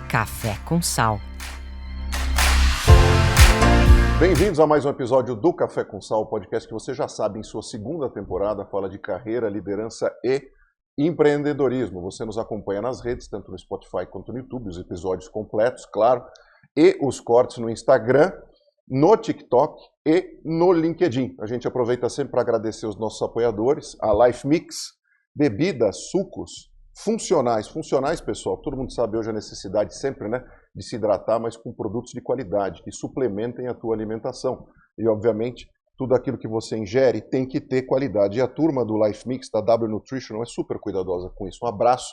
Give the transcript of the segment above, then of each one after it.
Café com Sal. Bem-vindos a mais um episódio do Café com Sal, podcast que você já sabe, em sua segunda temporada, fala de carreira, liderança e empreendedorismo. Você nos acompanha nas redes, tanto no Spotify quanto no YouTube, os episódios completos, claro, e os cortes no Instagram, no TikTok e no LinkedIn. A gente aproveita sempre para agradecer os nossos apoiadores, a Life Mix, bebidas, sucos, funcionais, pessoal. Todo mundo sabe hoje a necessidade sempre, né, de se hidratar, mas com produtos de qualidade, que suplementem a tua alimentação. E, obviamente, tudo aquilo que você ingere tem que ter qualidade. E a turma do Life Mix, da W Nutrition, é super cuidadosa com isso. Um abraço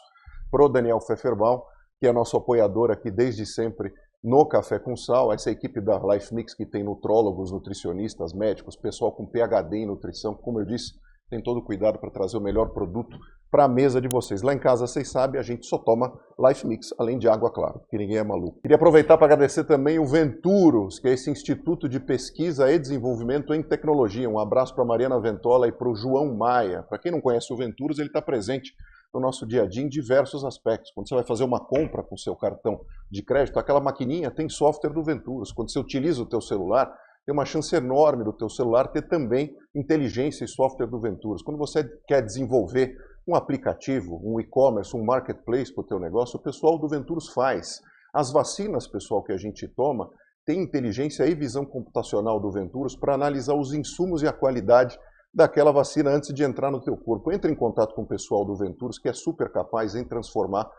pro Daniel Pfefferbaum, que é nosso apoiador aqui desde sempre no Café com Sal. Essa equipe da Life Mix que tem nutrólogos, nutricionistas, médicos, pessoal com PhD em nutrição, como eu disse, tem todo o cuidado para trazer o melhor produto para a mesa de vocês. Lá em casa, vocês sabem, a gente só toma Life Mix, além de água, claro, porque ninguém é maluco. Queria aproveitar para agradecer também o Venturos, que é esse Instituto de Pesquisa e Desenvolvimento em Tecnologia. Um abraço para a Mariana Ventola e para o João Maia. Para quem não conhece o Venturos, ele está presente no nosso dia a dia em diversos aspectos. Quando você vai fazer uma compra com seu cartão de crédito, aquela maquininha tem software do Venturos. Quando você utiliza o teu celular, tem uma chance enorme do teu celular ter também inteligência e software do Venturos. Quando você quer desenvolver um aplicativo, um e-commerce, um marketplace para o teu negócio, o pessoal do Venturos faz. As vacinas, pessoal, que a gente toma, tem inteligência e visão computacional do Venturos para analisar os insumos e a qualidade daquela vacina antes de entrar no teu corpo. Entre em contato com o pessoal do Venturos, que é super capaz em transformar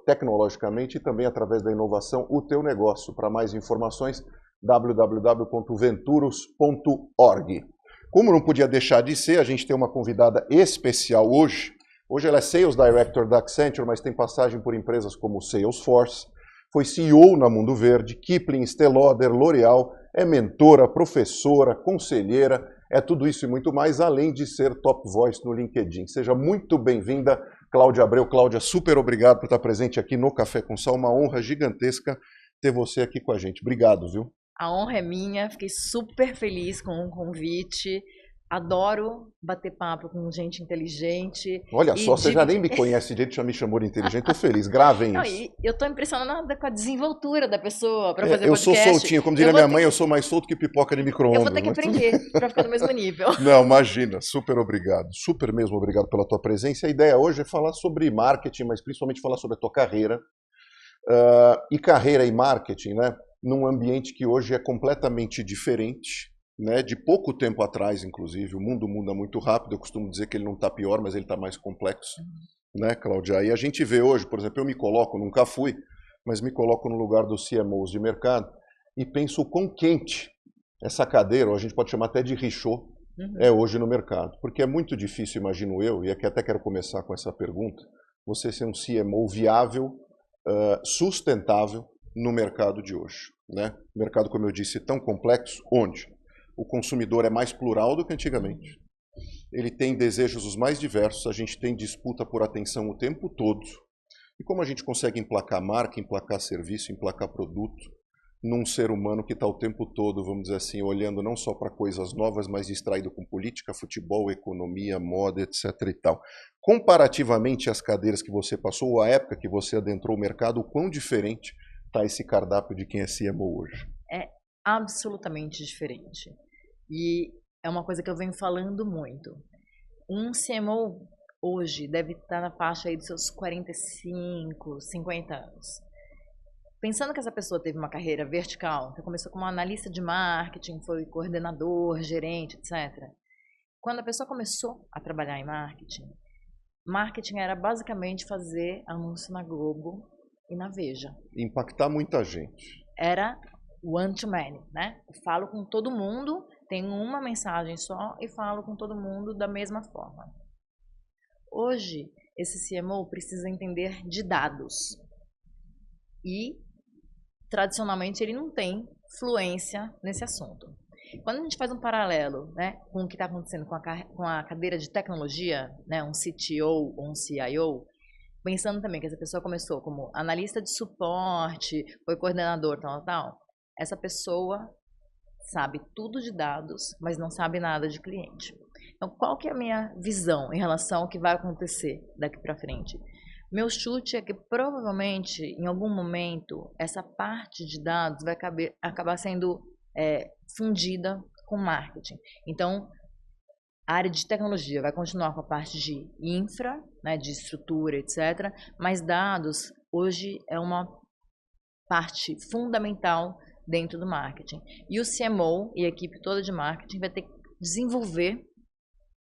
tecnologicamente e também através da inovação o teu negócio. Para mais informações, www.venturos.org. Como não podia deixar de ser, a gente tem uma convidada especial hoje. Hoje ela é Sales Director da Accenture, mas tem passagem por empresas como Salesforce, foi CEO na Mundo Verde, Kipling, Estée Lauder, L'Oréal, é mentora, professora, conselheira, é tudo isso e muito mais, além de ser top voice no LinkedIn. Seja muito bem-vinda, Cláudia Abreu. Cláudia, super obrigado por estar presente aqui no Café com Sal, uma honra gigantesca ter você aqui com a gente. Obrigado, viu? A honra é minha, fiquei super feliz com o convite. Adoro bater papo com gente inteligente. Olha só, você já nem me conhece direito, já me chamou de inteligente, tô feliz, gravem isso. E eu tô impressionada com a desenvoltura da pessoa para fazer eu podcast. Eu sou soltinho, como diria minha mãe, eu sou mais solto que pipoca de micro-ondas. Eu vou ter que aprender para ficar no mesmo nível. Não, imagina, super obrigado, super mesmo obrigado pela tua presença. A ideia hoje é falar sobre marketing, mas principalmente falar sobre a tua carreira. E carreira e marketing, né? Num ambiente que hoje é completamente diferente, né? De pouco tempo atrás, inclusive. O mundo muda muito rápido. Eu costumo dizer que ele não está pior, mas ele está mais complexo, né, Cláudia? E a gente vê hoje, por exemplo, eu me coloco, nunca fui, mas me coloco no lugar dos CMOs de mercado e penso o quão quente essa cadeira, ou a gente pode chamar até de richô, é hoje no mercado. Porque é muito difícil, imagino eu, e aqui até quero começar com essa pergunta, você ser um CMO viável, sustentável no mercado de hoje, né? Mercado, como eu disse, tão complexo, onde o consumidor é mais plural do que antigamente. Ele tem desejos os mais diversos, a gente tem disputa por atenção o tempo todo. E como a gente consegue emplacar marca, emplacar serviço, emplacar produto num ser humano que está o tempo todo, vamos dizer assim, olhando não só para coisas novas, mas distraído com política, futebol, economia, moda, etc. e tal. Comparativamente às cadeiras que você passou, ou à época que você adentrou o mercado, o quão diferente está esse cardápio de quem é CMO hoje? É absolutamente diferente. E é uma coisa que eu venho falando muito. Um CMO hoje deve estar na faixa aí dos seus 45, 50 anos. Pensando que essa pessoa teve uma carreira vertical, que começou como analista de marketing, foi coordenador, gerente, etc. Quando a pessoa começou a trabalhar em marketing era basicamente fazer anúncio na Globo e na Veja. Impactar muita gente. Era one to many, né? Eu falo com todo mundo, tenho uma mensagem só e falo com todo mundo da mesma forma. Hoje, esse CMO precisa entender de dados. E, tradicionalmente, ele não tem fluência nesse assunto. Quando a gente faz um paralelo, né, com o que está acontecendo com a cadeira de tecnologia, né, um CTO ou um CIO, pensando também que essa pessoa começou como analista de suporte, foi coordenador, tal, essa pessoa sabe tudo de dados, mas não sabe nada de cliente. Então, qual que é a minha visão em relação ao que vai acontecer daqui para frente? Meu chute é que provavelmente, em algum momento, essa parte de dados vai acabar sendo fundida com marketing. Então, a área de tecnologia vai continuar com a parte de infra, né, de estrutura, etc. Mas dados, hoje, é uma parte fundamental dentro do marketing. E o CMO e a equipe toda de marketing vai ter que desenvolver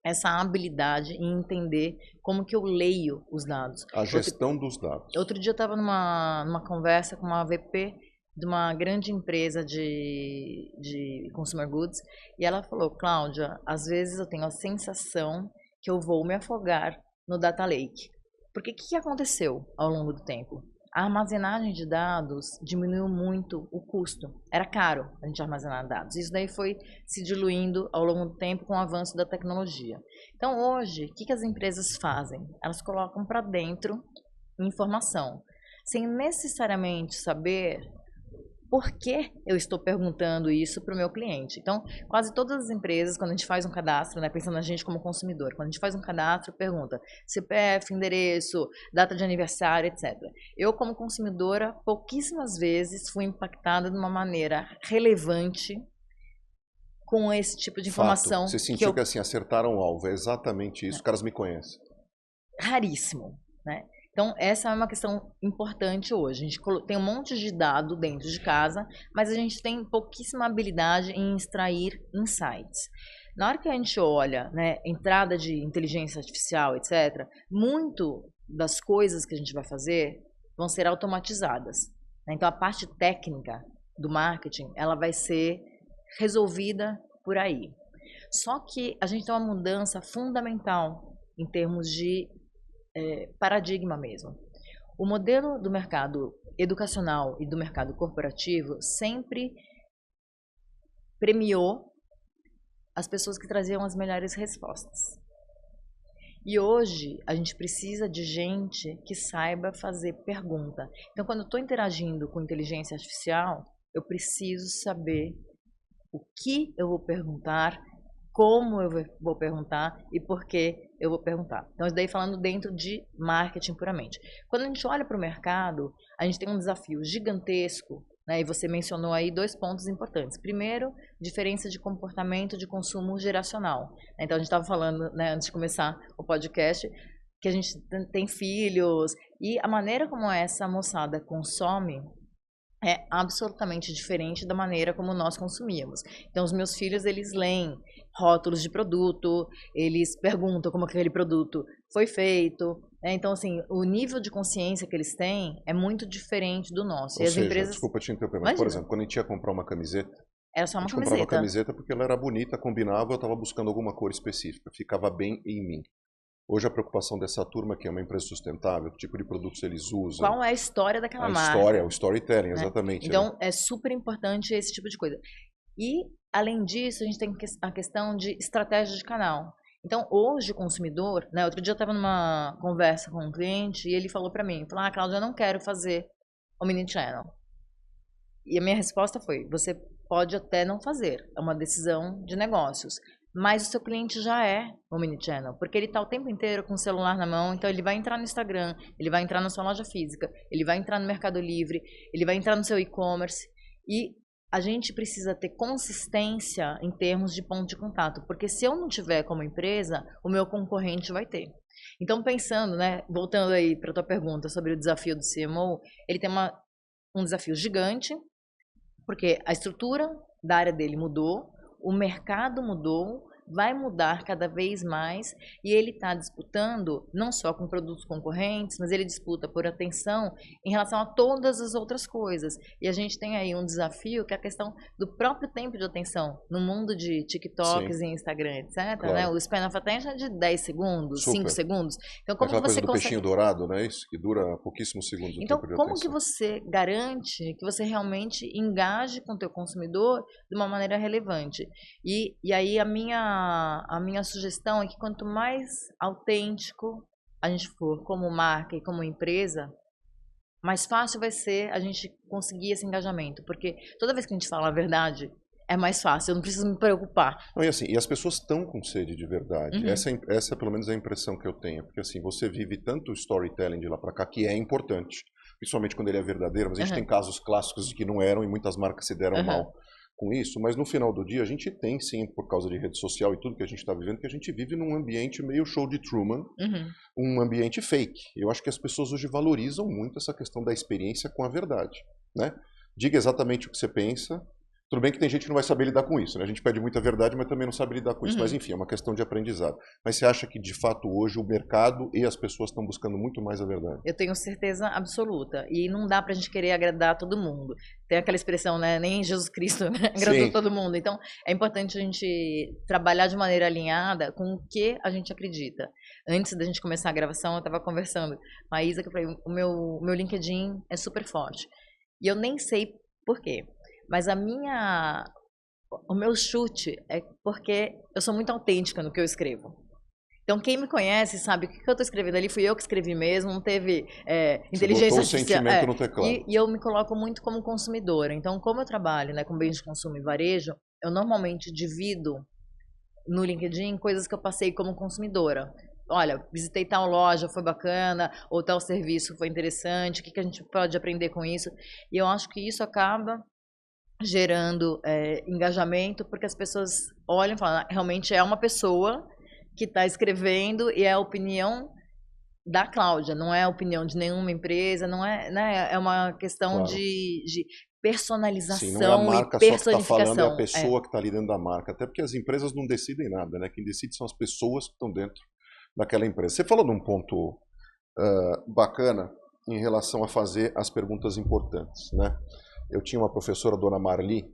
essa habilidade em entender como que eu leio os dados. A gestão dos dados. Outro dia eu estava numa conversa com uma VP de uma grande empresa de consumer goods e ela falou, Cláudia, às vezes eu tenho a sensação que eu vou me afogar no data lake. Porque o que aconteceu ao longo do tempo? A armazenagem de dados diminuiu muito o custo. Era caro a gente armazenar dados. Isso daí foi se diluindo ao longo do tempo com o avanço da tecnologia. Então, hoje, o que as empresas fazem? Elas colocam para dentro informação, sem necessariamente saber por que eu estou perguntando isso para o meu cliente. Então, quase todas as empresas, quando a gente faz um cadastro, né, pensando na gente como consumidor, quando a gente faz um cadastro, pergunta CPF, endereço, data de aniversário, etc. Eu, como consumidora, pouquíssimas vezes fui impactada de uma maneira relevante com esse tipo de informação. Fato. Você sentiu que assim, acertaram o alvo, é exatamente isso, os caras me conhecem. Raríssimo, né? Então, essa é uma questão importante hoje. A gente tem um monte de dado dentro de casa, mas a gente tem pouquíssima habilidade em extrair insights. Na hora que a gente olha, né, entrada de inteligência artificial, etc., muito das coisas que a gente vai fazer vão ser automatizadas. Né? Então, a parte técnica do marketing, ela vai ser resolvida por aí. Só que a gente tem uma mudança fundamental em termos de paradigma mesmo. O modelo do mercado educacional e do mercado corporativo sempre premiou as pessoas que traziam as melhores respostas. E hoje a gente precisa de gente que saiba fazer pergunta. Então, quando eu estou interagindo com inteligência artificial, eu preciso saber o que eu vou perguntar, como eu vou perguntar e por que eu vou perguntar. Então, isso daí falando dentro de marketing puramente. Quando a gente olha para o mercado, a gente tem um desafio gigantesco, né? E você mencionou aí 2 pontos importantes. Primeiro, diferença de comportamento de consumo geracional. Então, a gente estava falando, né, antes de começar o podcast, que a gente tem filhos e a maneira como essa moçada consome é absolutamente diferente da maneira como nós consumíamos. Então, os meus filhos, eles leem rótulos de produto, eles perguntam como aquele produto foi feito. Né? Então, assim, o nível de consciência que eles têm é muito diferente do nosso. Ou e as seja, empresas... desculpa te interromper, mas, por exemplo, quando a gente ia comprar uma camiseta, era só uma a gente comprava a camiseta porque ela era bonita, combinava, eu estava buscando alguma cor específica, ficava bem em mim. Hoje a preocupação dessa turma, que é uma empresa sustentável, que tipo de produtos eles usam. Qual é a história daquela marca? A história, o storytelling, né? Exatamente. Então, né? é super importante esse tipo de coisa. E, além disso, a gente tem a questão de estratégia de canal. Então, hoje o consumidor, né, outro dia eu estava numa conversa com um cliente e ele falou para mim, Cláudia, eu não quero fazer omnichannel. E a minha resposta foi, você pode até não fazer, é uma decisão de negócios. Mas o seu cliente já é omnichannel, porque ele está o tempo inteiro com o celular na mão, então ele vai entrar no Instagram, ele vai entrar na sua loja física, ele vai entrar no Mercado Livre, ele vai entrar no seu e-commerce e a gente precisa ter consistência em termos de ponto de contato, porque se eu não tiver como empresa, o meu concorrente vai ter. Então, pensando, né, voltando aí para a tua pergunta sobre o desafio do CMO, ele tem um desafio gigante, porque a estrutura da área dele mudou, o mercado mudou, vai mudar cada vez mais e ele está disputando não só com produtos concorrentes, mas ele disputa por atenção em relação a todas as outras coisas. E a gente tem aí um desafio que é a questão do próprio tempo de atenção no mundo de TikToks e Instagram, etc. Claro. Né? O span of attention é de 10 segundos, Super. 5 segundos. Então, como aquela você coisa do peixinho dourado, né? Isso que dura pouquíssimos segundos. Então, tempo de como atenção. que você garante que você realmente engaje com o teu consumidor de uma maneira relevante? E aí a minha sugestão é que quanto mais autêntico a gente for como marca e como empresa, mais fácil vai ser a gente conseguir esse engajamento. Porque toda vez que a gente fala a verdade, é mais fácil, eu não preciso me preocupar. Não, e assim, e as pessoas estão com sede de verdade. Uhum. Essa pelo menos é a impressão que eu tenho. Porque assim, você vive tanto storytelling de lá para cá, que é importante. Principalmente quando ele é verdadeiro. Mas a gente tem casos clássicos de que não eram e muitas marcas se deram mal com isso. Mas no final do dia, a gente tem sim, por causa de rede social e tudo que a gente está vivendo, que a gente vive num ambiente meio show de Truman. Um ambiente fake. Eu acho que as pessoas hoje valorizam muito essa questão da experiência com a verdade, né? Diga exatamente o que você pensa. Tudo bem que tem gente que não vai saber lidar com isso, né? A gente pede muita verdade, mas também não sabe lidar com isso. Mas enfim, é uma questão de aprendizado. Mas você acha que, de fato, hoje o mercado e as pessoas estão buscando muito mais a verdade? Eu tenho certeza absoluta. E não dá pra gente querer agradar todo mundo. Tem aquela expressão, né? Nem Jesus Cristo agradou todo mundo. Então, é importante a gente trabalhar de maneira alinhada com o que a gente acredita. Antes da gente começar a gravação, eu estava conversando com a Isa, que eu falei, o meu LinkedIn é super forte. E eu nem sei por quê. Mas o meu chute é porque eu sou muito autêntica no que eu escrevo. Então, quem me conhece sabe o que eu estou escrevendo ali, fui eu que escrevi mesmo, não teve inteligência artificial. Sentimento no teclado. E eu me coloco muito como consumidora. Então, como eu trabalho, né, com bens de consumo e varejo, eu normalmente divido no LinkedIn coisas que eu passei como consumidora. Olha, visitei tal loja, foi bacana, ou tal serviço foi interessante, o que a gente pode aprender com isso? E eu acho que isso acaba gerando engajamento, porque as pessoas olham e falam, realmente é uma pessoa que está escrevendo e é a opinião da Cláudia, não é a opinião de nenhuma empresa, não é, né? É uma questão de personalização. Sim, não é a marca e só que está personificação. falando, é a pessoa que está ali dentro da marca. Até porque as empresas não decidem nada, né? Quem decide são as pessoas que estão dentro daquela empresa. Você falou de um ponto bacana em relação a fazer as perguntas importantes, né? Eu tinha uma professora, dona Marli,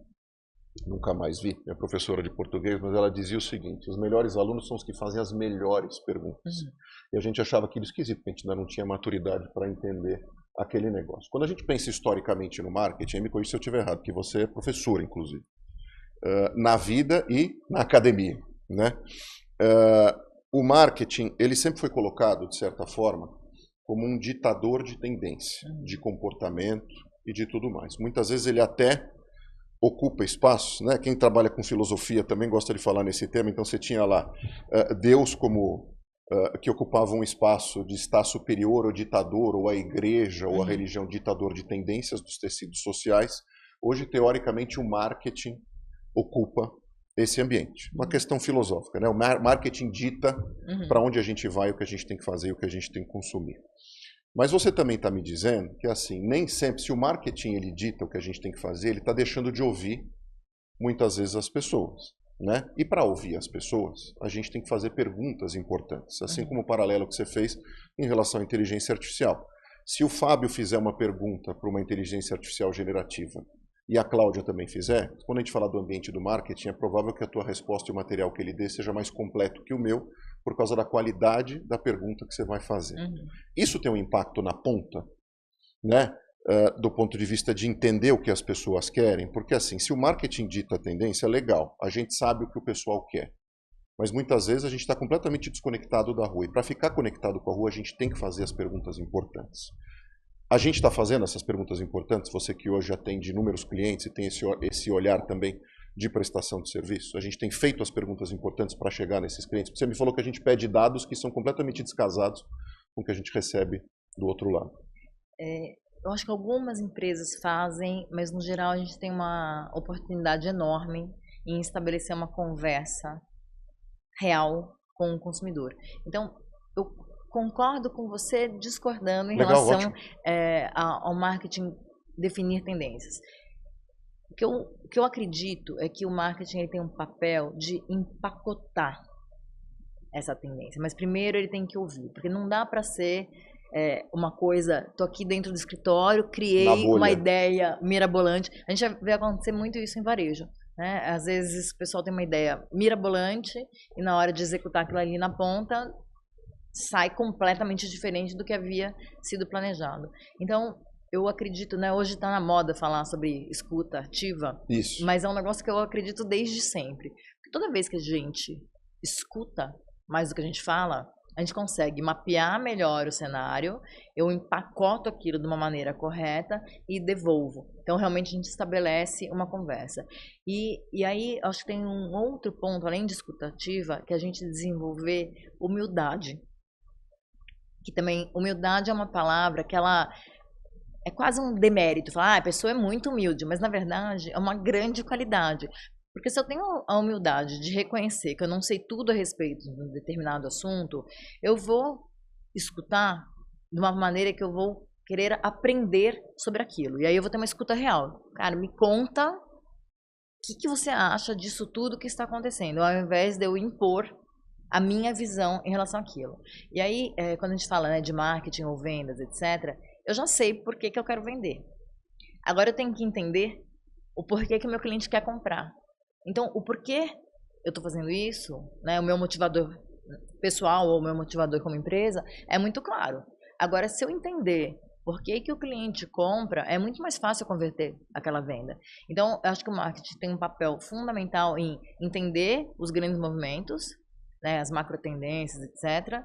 nunca mais vi, minha professora de português, mas ela dizia o seguinte, os melhores alunos são os que fazem as melhores perguntas. E a gente achava aquilo esquisito, porque a gente ainda não tinha maturidade para entender aquele negócio. Quando a gente pensa historicamente no marketing, me corrija se eu estiver errado, que você é professor, inclusive, na vida e na academia, né? O marketing, ele sempre foi colocado, de certa forma, como um ditador de tendência, de comportamento e de tudo mais. Muitas vezes ele até ocupa espaços, né? Quem trabalha com filosofia também gosta de falar nesse tema, então você tinha lá Deus como que ocupava um espaço de estar superior ao ditador, ou a igreja, ou a religião ditador de tendências dos tecidos sociais. Hoje, teoricamente, o marketing ocupa esse ambiente. Uma questão filosófica, né? O marketing dita para onde a gente vai, o que a gente tem que fazer e o que a gente tem que consumir. Mas você também está me dizendo que, assim, nem sempre, se o marketing ele dita o que a gente tem que fazer, ele está deixando de ouvir, muitas vezes, as pessoas, né? E para ouvir as pessoas, a gente tem que fazer perguntas importantes, assim como o paralelo que você fez em relação à inteligência artificial. Se o Fábio fizer uma pergunta para uma inteligência artificial generativa e a Cláudia também fizer, quando a gente falar do ambiente do marketing, é provável que a tua resposta e o material que ele dê seja mais completo que o meu, por causa da qualidade da pergunta que você vai fazer. Isso tem um impacto na ponta, né? Do ponto de vista de entender o que as pessoas querem, porque assim, se o marketing dita a tendência, é legal, a gente sabe o que o pessoal quer, mas muitas vezes a gente está completamente desconectado da rua, e para ficar conectado com a rua, a gente tem que fazer as perguntas importantes. A gente está fazendo essas perguntas importantes, você que hoje atende inúmeros clientes e tem esse olhar também de prestação de serviço, a gente tem feito as perguntas importantes para chegar nesses clientes. Você me falou que a gente pede dados que são completamente descasados com o que a gente recebe do outro lado. Eu acho que algumas empresas fazem, mas no geral a gente tem uma oportunidade enorme em estabelecer uma conversa real com o consumidor. Então, eu concordo com você discordando em relação ao marketing definir tendências. O que eu acredito é que o marketing ele tem um papel de empacotar essa tendência, mas primeiro ele tem que ouvir, porque não dá para ser uma coisa, tô aqui dentro do escritório, criei uma ideia mirabolante. A gente vai ver acontecer muito isso em varejo, né? Às vezes o pessoal tem uma ideia mirabolante e na hora de executar aquilo ali na ponta sai completamente diferente do que havia sido planejado. Então, eu acredito, né? Hoje está na moda falar sobre escuta ativa, mas é um negócio que eu acredito desde sempre. Porque toda vez que a gente escuta mais do que a gente fala, a gente consegue mapear melhor o cenário, eu empacoto aquilo de uma maneira correta e devolvo. Então, realmente, a gente estabelece uma conversa. E aí, acho que tem um outro ponto, além de escutativa, que é a gente desenvolver humildade. Que também, humildade é uma palavra que ela é quase um demérito. Falar, a pessoa é muito humilde, mas, na verdade, é uma grande qualidade. Porque se eu tenho a humildade de reconhecer que eu não sei tudo a respeito de um determinado assunto, eu vou escutar de uma maneira que eu vou querer aprender sobre aquilo. E aí eu vou ter uma escuta real. Cara, me conta o que você acha disso tudo que está acontecendo, ao invés de eu impor a minha visão em relação àquilo. E aí, quando a gente fala, né, de marketing ou vendas, etc., eu já sei por que eu quero vender. Agora eu tenho que entender o porquê que o meu cliente quer comprar. Então, o porquê eu estou fazendo isso, né, o meu motivador pessoal ou o meu motivador como empresa, é muito claro. Agora, se eu entender por que o cliente compra, é muito mais fácil converter aquela venda. Então, eu acho que o marketing tem um papel fundamental em entender os grandes movimentos, né, as macro tendências, etc.,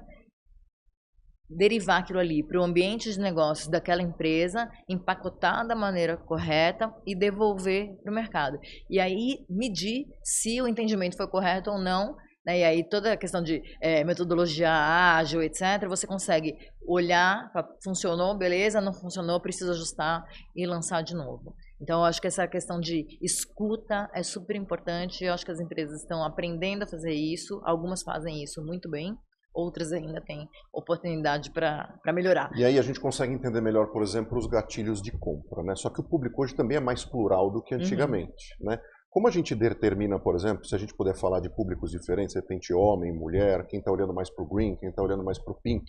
derivar aquilo ali para o ambiente de negócios daquela empresa, empacotar da maneira correta e devolver para o mercado. E aí medir se o entendimento foi correto ou não, né? E aí toda a questão de metodologia ágil, etc., você consegue olhar, funcionou, beleza, não funcionou, precisa ajustar e lançar de novo. Então, eu acho que essa questão de escuta é super importante, eu acho que as empresas estão aprendendo a fazer isso, algumas fazem isso muito bem, outras ainda têm oportunidade para melhorar. E aí a gente consegue entender melhor, por exemplo, os gatilhos de compra, né? Só que o público hoje também é mais plural do que antigamente, né? Como a gente determina, por exemplo, se a gente puder falar de públicos diferentes, de repente homem, mulher, quem está olhando mais para o green, quem está olhando mais para o pink,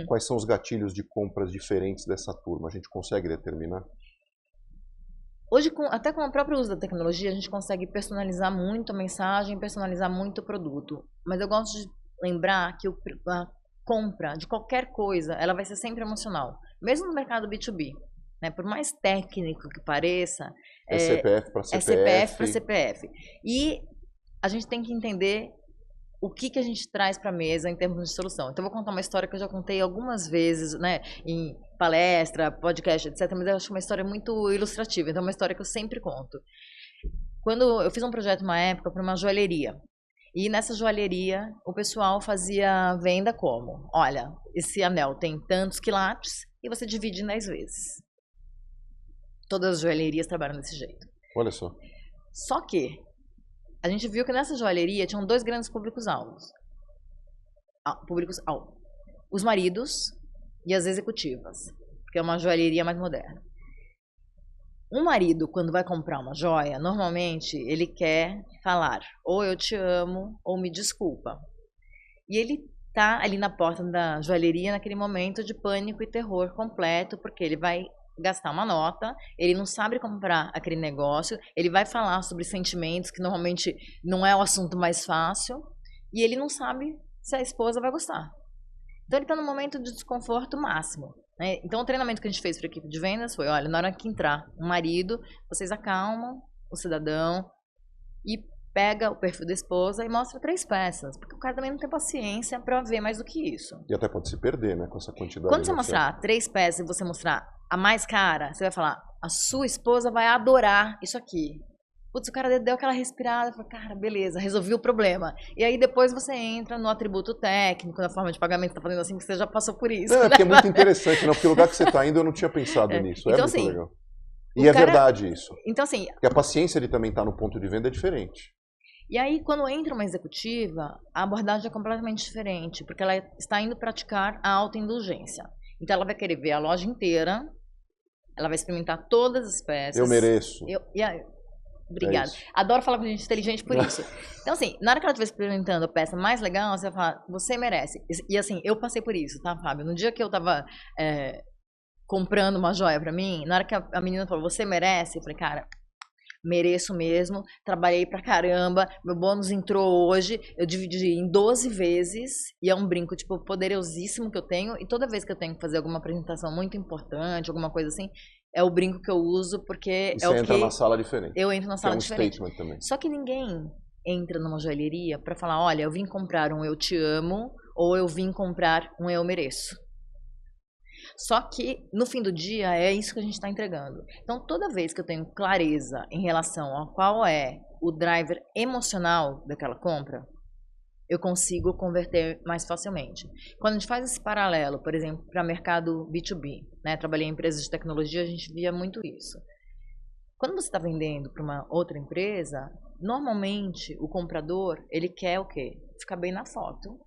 quais são os gatilhos de compras diferentes dessa turma? A gente consegue determinar? Hoje, até com o próprio uso da tecnologia, a gente consegue personalizar muito a mensagem, personalizar muito o produto. Mas eu gosto de lembrar que a compra de qualquer coisa, ela vai ser sempre emocional. Mesmo no mercado B2B. Né? Por mais técnico que pareça, é CPF para CPF. É CPF para CPF. E a gente tem que entender o que a gente traz para a mesa em termos de solução. Então, eu vou contar uma história que eu já contei algumas vezes, né, em palestra, podcast, etc., mas eu acho uma história muito ilustrativa. Então, é uma história que eu sempre conto. Quando eu fiz um projeto uma época para uma joalheria, e nessa joalheria o pessoal fazia venda como? Olha, esse anel tem tantos quilates e você divide em 10 vezes. Todas as joalherias trabalham desse jeito. Olha só. Só que a gente viu que nessa joalheria tinham dois grandes públicos-alvos. Os maridos e as executivas, porque é uma joalheria mais moderna. Um marido, quando vai comprar uma joia, normalmente ele quer falar ou eu te amo ou me desculpa. E ele tá ali na porta da joalheria naquele momento de pânico e terror completo, porque ele vai gastar uma nota, ele não sabe comprar aquele negócio, ele vai falar sobre sentimentos, que normalmente não é o assunto mais fácil, e ele não sabe se a esposa vai gostar. Então ele está num momento de desconforto máximo. Né? Então o treinamento que a gente fez para a equipe de vendas foi, olha, na hora que entrar um marido, vocês acalmam o cidadão e pega o perfil da esposa e mostra 3 peças, porque o cara também não tem paciência para ver mais do que isso. E até pode se perder, né, com essa quantidade. Quando você mostrar 3 peças e você mostrar a mais cara, você vai falar, a sua esposa vai adorar isso aqui. Putz, o cara deu aquela respirada, falou, cara, beleza, resolvi o problema. E aí depois você entra no atributo técnico, na forma de pagamento, tá fazendo assim, que você já passou por isso. É, porque é muito interessante, não? Porque o lugar que você tá indo, eu não tinha pensado nisso. Então, é muito assim, legal. E é verdade isso. Então, assim, porque a paciência de também estar no ponto de venda é diferente. E aí, quando entra uma executiva, a abordagem é completamente diferente, porque ela está indo praticar a autoindulgência. Então, ela vai querer ver a loja inteira, ela vai experimentar todas as peças. Eu mereço. Obrigada. Adoro falar com gente inteligente por isso. Então, assim, na hora que ela estiver experimentando a peça mais legal, você vai falar, você merece. E assim, eu passei por isso, tá, Fábio? No dia que eu tava comprando uma joia pra mim, na hora que a menina falou, você merece, eu falei, cara, mereço mesmo, trabalhei pra caramba, meu bônus entrou hoje, eu dividi em 12 vezes, e é um brinco, tipo, poderosíssimo que eu tenho, e toda vez que eu tenho que fazer alguma apresentação muito importante, alguma coisa assim, é o brinco que eu uso, porque é o que... Você entra na sala diferente. Eu entro na sala diferente. Também. Só que ninguém entra numa joalheria pra falar, olha, eu vim comprar um eu te amo, ou eu vim comprar um eu mereço. Só que, no fim do dia, é isso que a gente está entregando. Então, toda vez que eu tenho clareza em relação a qual é o driver emocional daquela compra, eu consigo converter mais facilmente. Quando a gente faz esse paralelo, por exemplo, para mercado B2B, né? Trabalhei em empresas de tecnologia, a gente via muito isso. Quando você está vendendo para uma outra empresa, normalmente o comprador, ele quer o quê? Ficar bem na foto,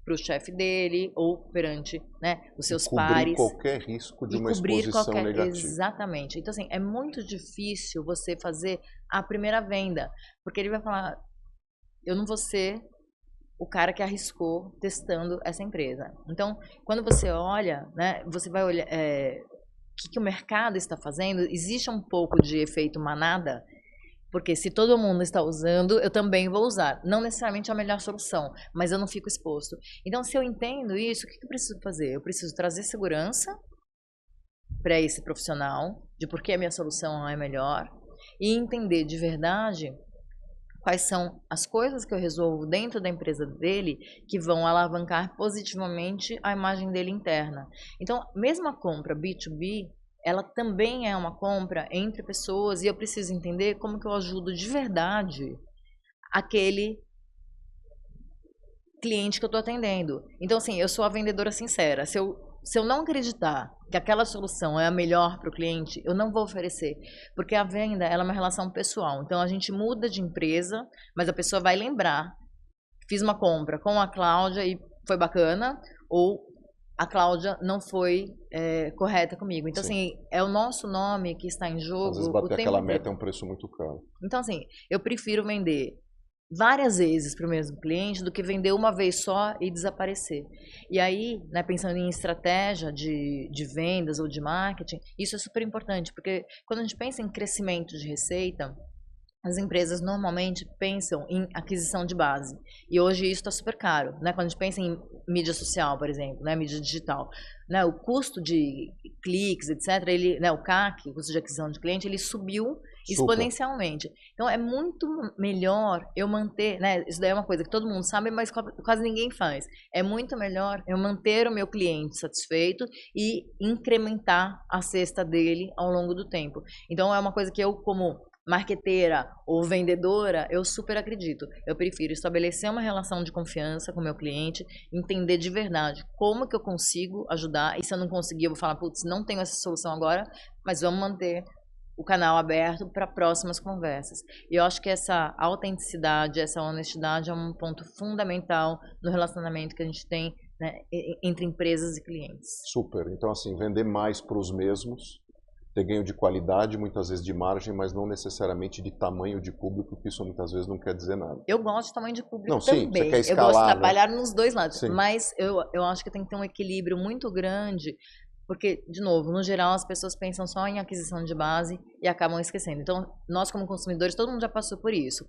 para o chefe dele ou perante, né, os seus pares. Cobrir qualquer risco de uma exposição negativa. Exatamente. Então, assim, é muito difícil você fazer a primeira venda, porque ele vai falar, eu não vou ser o cara que arriscou testando essa empresa. Então, quando você olha, né, você vai olhar o que o mercado está fazendo, existe um pouco de efeito manada, porque se todo mundo está usando, eu também vou usar. Não necessariamente é a melhor solução, mas eu não fico exposto. Então, se eu entendo isso, o que eu preciso fazer? Eu preciso trazer segurança para esse profissional, de por que a minha solução é melhor, e entender de verdade quais são as coisas que eu resolvo dentro da empresa dele que vão alavancar positivamente a imagem dele interna. Então, mesmo a compra B2B, ela também é uma compra entre pessoas e eu preciso entender como que eu ajudo de verdade aquele cliente que eu estou atendendo. Então, assim, eu sou a vendedora sincera. Se eu não acreditar que aquela solução é a melhor para o cliente, eu não vou oferecer. Porque a venda, ela é uma relação pessoal. Então, a gente muda de empresa, mas a pessoa vai lembrar. Fiz uma compra com a Cláudia e foi bacana, ou a Cláudia não foi correta comigo. Então, Sim. assim, é o nosso nome que está em jogo. Às vezes bater aquela meta é um preço muito caro. Então, assim, eu prefiro vender várias vezes para o mesmo cliente do que vender uma vez só e desaparecer. E aí, né, pensando em estratégia de vendas ou de marketing, isso é super importante, porque quando a gente pensa em crescimento de receita, as empresas normalmente pensam em aquisição de base. E hoje isso está super caro, né? Quando a gente pensa em mídia social, por exemplo, né? Mídia digital, né? O custo de cliques, etc., né? O CAC, o custo de aquisição de cliente, ele subiu exponencialmente. Então, é muito melhor eu manter, né? Isso daí é uma coisa que todo mundo sabe, mas quase ninguém faz. É muito melhor eu manter o meu cliente satisfeito e incrementar a cesta dele ao longo do tempo. Então, é uma coisa que eu, como marqueteira ou vendedora, eu super acredito. Eu prefiro estabelecer uma relação de confiança com o meu cliente, entender de verdade como que eu consigo ajudar, e se eu não conseguir, eu vou falar, putz, não tenho essa solução agora, mas vamos manter o canal aberto para próximas conversas. E eu acho que essa autenticidade, essa honestidade é um ponto fundamental no relacionamento que a gente tem, né, entre empresas e clientes. Super. Então, assim, vender mais para os mesmos, ter ganho de qualidade, muitas vezes de margem, mas não necessariamente de tamanho de público, que isso muitas vezes não quer dizer nada. Eu gosto de tamanho de público não, também. Sim, você quer escalar, eu gosto de trabalhar, né, nos dois lados. Sim. Mas eu acho que tem que ter um equilíbrio muito grande, porque, de novo, no geral, as pessoas pensam só em aquisição de base e acabam esquecendo. Então, nós como consumidores, todo mundo já passou por isso.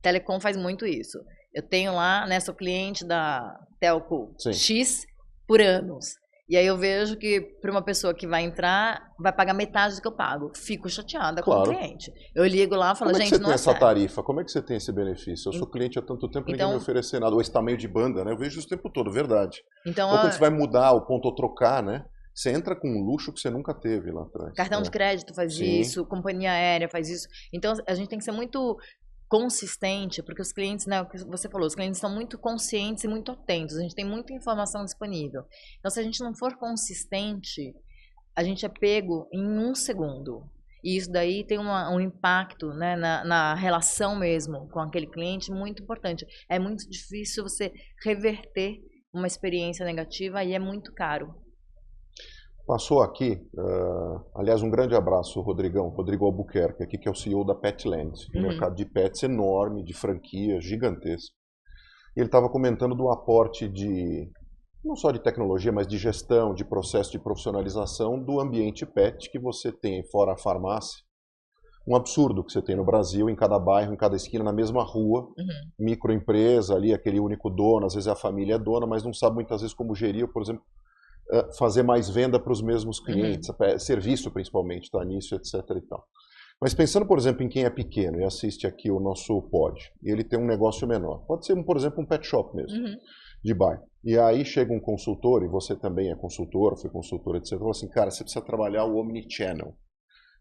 Telecom faz muito isso. Eu tenho lá, né, sou cliente da Telco Sim. X por anos. E aí eu vejo que para uma pessoa que vai entrar, vai pagar metade do que eu pago. Fico chateada com o cliente. Eu ligo lá e falo, gente, não é sério. Como é que você tem essa tarifa? Como é que você tem esse benefício? Eu sou cliente há tanto tempo, ninguém me oferecer nada. Ou esse tamanho de banda, né? Eu vejo isso o tempo todo, verdade. Então, ou quando você vai mudar o ponto ou trocar, né? Você entra com um luxo que você nunca teve lá atrás. Cartão de crédito faz isso, companhia aérea faz isso. Então, a gente tem que ser muito consistente, porque os clientes, né, o que você falou, os clientes estão muito conscientes e muito atentos, a gente tem muita informação disponível. Então, se a gente não for consistente, a gente é pego em um segundo. E isso daí tem um impacto, né, na relação mesmo com aquele cliente muito importante. É muito difícil você reverter uma experiência negativa e é muito caro. Passou aqui, aliás, um grande abraço, Rodrigo Albuquerque, aqui, que é o CEO da Petland, um mercado de pets enorme, de franquia, gigantesco. E ele estava comentando do aporte não só de tecnologia, mas de gestão, de processo de profissionalização do ambiente pet que você tem fora a farmácia. Um absurdo que você tem no Brasil, em cada bairro, em cada esquina, na mesma rua, microempresa ali, aquele único dono, às vezes a família é dona, mas não sabe muitas vezes como gerir, por exemplo, fazer mais venda para os mesmos clientes, serviço principalmente, tá nisso, etc. e tal. Mas pensando, por exemplo, em quem é pequeno e assiste aqui o nosso pod, e ele tem um negócio menor, pode ser, por exemplo, um pet shop mesmo. de bairro. E aí chega um consultor, e você também é consultor, foi consultor, etc. Fala assim, cara, você precisa trabalhar o omnichannel.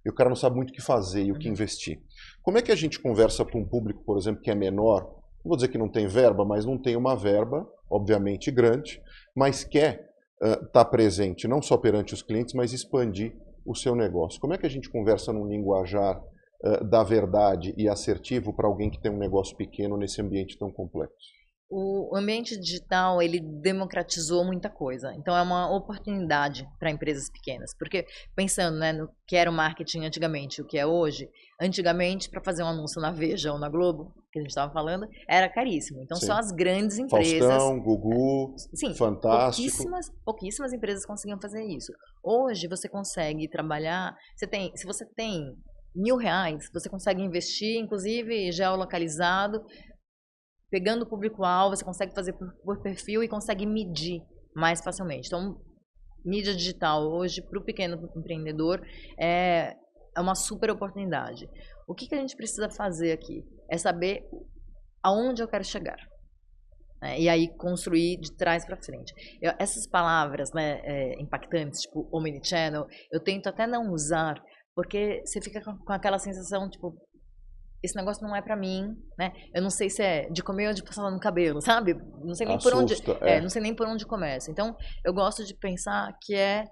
E o cara não sabe muito o que fazer e o que investir. Como é que a gente conversa para um público, por exemplo, que é menor, não vou dizer que não tem verba, mas não tem uma verba, obviamente grande, mas quer estar presente não só perante os clientes, mas expandir o seu negócio. Como é que a gente conversa num linguajar da verdade e assertivo para alguém que tem um negócio pequeno nesse ambiente tão complexo? O ambiente digital, ele democratizou muita coisa. Então, é uma oportunidade para empresas pequenas. Porque, pensando, né, no que era o marketing antigamente, o que é hoje, antigamente, para fazer um anúncio na Veja ou na Globo, que a gente estava falando, era caríssimo. Então, Sim. só as grandes empresas... Faustão, Gugu, sim, Fantástico. pouquíssimas empresas conseguiam fazer isso. Hoje, você consegue trabalhar... se você tem R$1.000, você consegue investir, inclusive geolocalizado, pegando o público-alvo, você consegue fazer por perfil e consegue medir mais facilmente. Então, mídia digital hoje, para o pequeno empreendedor, é uma super oportunidade. O que a gente precisa fazer aqui? É saber aonde eu quero chegar. Né? E aí, construir de trás para frente. Essas palavras, né, impactantes, tipo omnichannel, eu tento até não usar, porque você fica com aquela sensação, tipo, esse negócio não é pra mim, né? Eu não sei se é de comer ou de passar no cabelo, sabe? Não sei nem por onde, não sei nem por onde começa. Então, eu gosto de pensar que é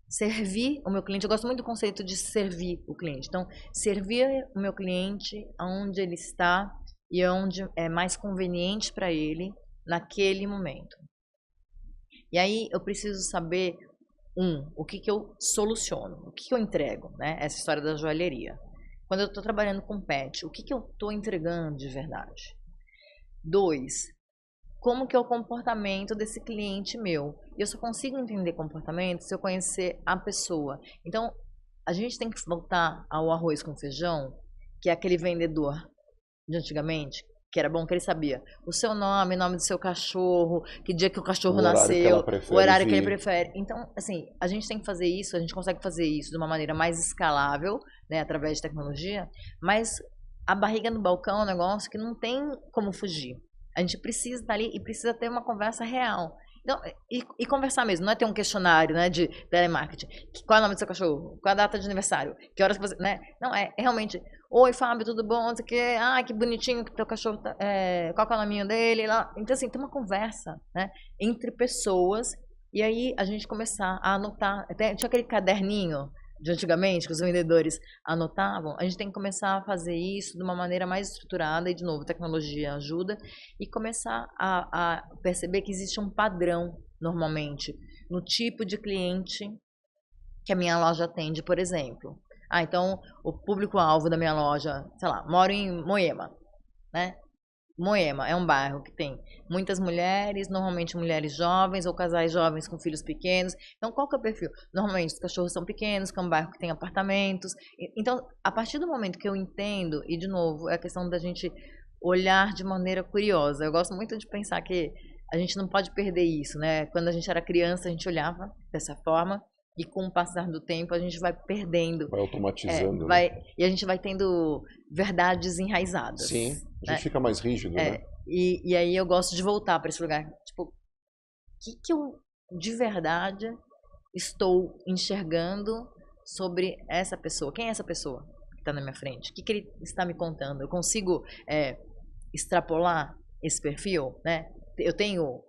servir o meu cliente. Eu gosto muito do conceito de servir o cliente. Então, servir o meu cliente aonde ele está e onde é mais conveniente para ele naquele momento. E aí, eu preciso saber, o que eu soluciono, o que eu entrego, né? Essa história da joalheria. Quando eu estou trabalhando com pet, o que eu estou entregando de verdade? 2, como que é o comportamento desse cliente meu? E eu só consigo entender comportamento se eu conhecer a pessoa. Então, a gente tem que voltar ao arroz com feijão, que é aquele vendedor de antigamente, que era bom que ele sabia o seu nome, o nome do seu cachorro, que dia que o cachorro nasceu, o horário que ele prefere. Então, assim, a gente tem que fazer isso, a gente consegue fazer isso de uma maneira mais escalável, né, através de tecnologia, mas a barriga no balcão é um negócio que não tem como fugir. A gente precisa estar ali e precisa ter uma conversa real. Então, e conversar mesmo, não é ter um questionário, né, de telemarketing. Qual é o nome do seu cachorro? Qual é a data de aniversário? Que horas que você... Né? Não, é realmente... Oi, Fábio, tudo bom? Não sei o quê. Ah, que bonitinho que teu cachorro tá... qual que é o nominho dele? Lá. Então, assim, tem uma conversa, né, entre pessoas. E aí, a gente começar a anotar. Tinha aquele caderninho de antigamente, que os vendedores anotavam. A gente tem que começar a fazer isso de uma maneira mais estruturada, e de novo, tecnologia ajuda, e começar a perceber que existe um padrão, normalmente, no tipo de cliente que a minha loja atende, por exemplo. Então, o público-alvo da minha loja, sei lá, moro em Moema, né? Moema é um bairro que tem muitas mulheres, normalmente mulheres jovens ou casais jovens com filhos pequenos. Então, qual que é o perfil? Normalmente, os cachorros são pequenos, que é um bairro que tem apartamentos. Então, a partir do momento que eu entendo, e de novo, é a questão da gente olhar de maneira curiosa. Eu gosto muito de pensar que a gente não pode perder isso, né? Quando a gente era criança, a gente olhava dessa forma. E com o passar do tempo, a gente vai perdendo. Vai automatizando. E a gente vai tendo verdades enraizadas. Sim, a gente fica mais rígido, né? E aí eu gosto de voltar para esse lugar. Tipo, o que eu de verdade estou enxergando sobre essa pessoa? Quem é essa pessoa que está na minha frente? O que ele está me contando? Eu consigo extrapolar esse perfil, né? Eu tenho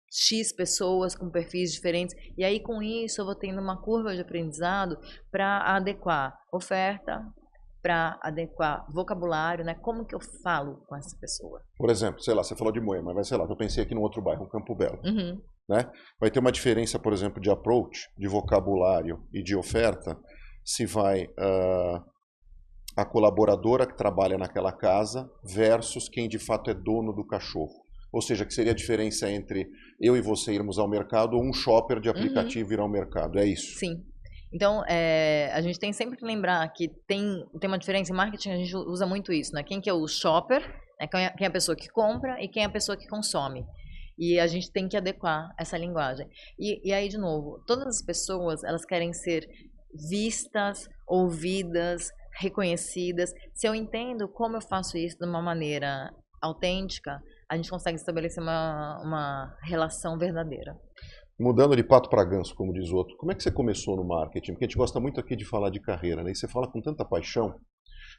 X pessoas com perfis diferentes, e aí com isso eu vou tendo uma curva de aprendizado para adequar oferta, para adequar vocabulário, né? Como que eu falo com essa pessoa? Por exemplo, sei lá, você falou de Moema, mas sei lá, eu pensei aqui num outro bairro, Campo Belo. Uhum. Né? Vai ter uma diferença, por exemplo, de approach, de vocabulário e de oferta, se vai a colaboradora que trabalha naquela casa versus quem de fato é dono do cachorro. Ou seja, que seria a diferença entre eu e você irmos ao mercado ou um shopper de aplicativo ir ao mercado. É isso? Sim. Então, a gente tem sempre que lembrar que tem uma diferença em marketing, a gente usa muito isso, né? Quem que é o shopper, né? Quem é a pessoa que compra e quem é a pessoa que consome. E a gente tem que adequar essa linguagem. E aí, de novo, todas as pessoas, elas querem ser vistas, ouvidas, reconhecidas. Se eu entendo como eu faço isso de uma maneira autêntica, a gente consegue estabelecer uma relação verdadeira. Mudando de pato para ganso, como diz o outro, como é que você começou no marketing? Porque a gente gosta muito aqui de falar de carreira, né? E você fala com tanta paixão.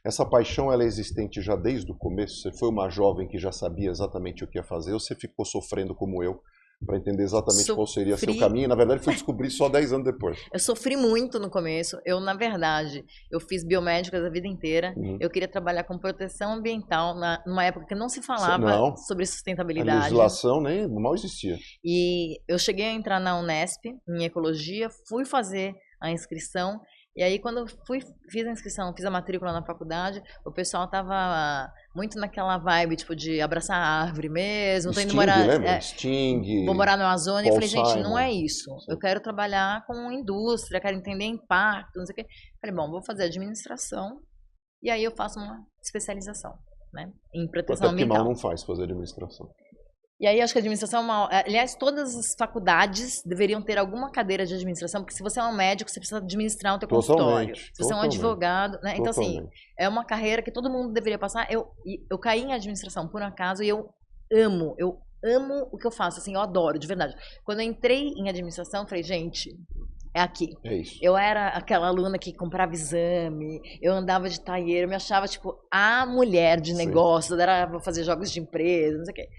Essa paixão, ela é existente já desde o começo? Você foi uma jovem que já sabia exatamente o que ia fazer, ou você ficou sofrendo como eu, para entender exatamente qual seria seu caminho? E, na verdade, foi descobrir só 10 anos depois. Eu sofri muito no começo. Na verdade, eu fiz biomédicas a vida inteira. Eu queria trabalhar com proteção ambiental numa época que não se falava sobre sustentabilidade. A legislação nem mal existia. E eu cheguei a entrar na Unesp, em ecologia, fui fazer a inscrição. E aí, quando eu fiz a inscrição, fiz a matrícula na faculdade, o pessoal tava muito naquela vibe, tipo, de abraçar a árvore mesmo. Tô indo morar, lembra? Sting, vou morar no Amazônia. E falei, gente, Simon. não é isso. Sim. Eu quero trabalhar com indústria, quero entender impacto, não sei o quê. Falei, bom, vou fazer administração. E aí eu faço uma especialização, né, em proteção ambiental. Até que mal não faz fazer administração. E aí, acho que a administração é uma... Aliás, todas as faculdades deveriam ter alguma cadeira de administração, porque se você é um médico, você precisa administrar o teu consultório. Se você é um advogado, né? Então, assim, é uma carreira que todo mundo deveria passar. Eu caí em administração, por acaso, e eu amo o que eu faço, assim, eu adoro, de verdade. Quando eu entrei em administração, eu falei, gente... É aqui. É isso. Eu era aquela aluna que comprava exame, eu andava de taieiro, eu me achava, tipo, a mulher de negócio, era pra fazer jogos de empresa, não sei o quê.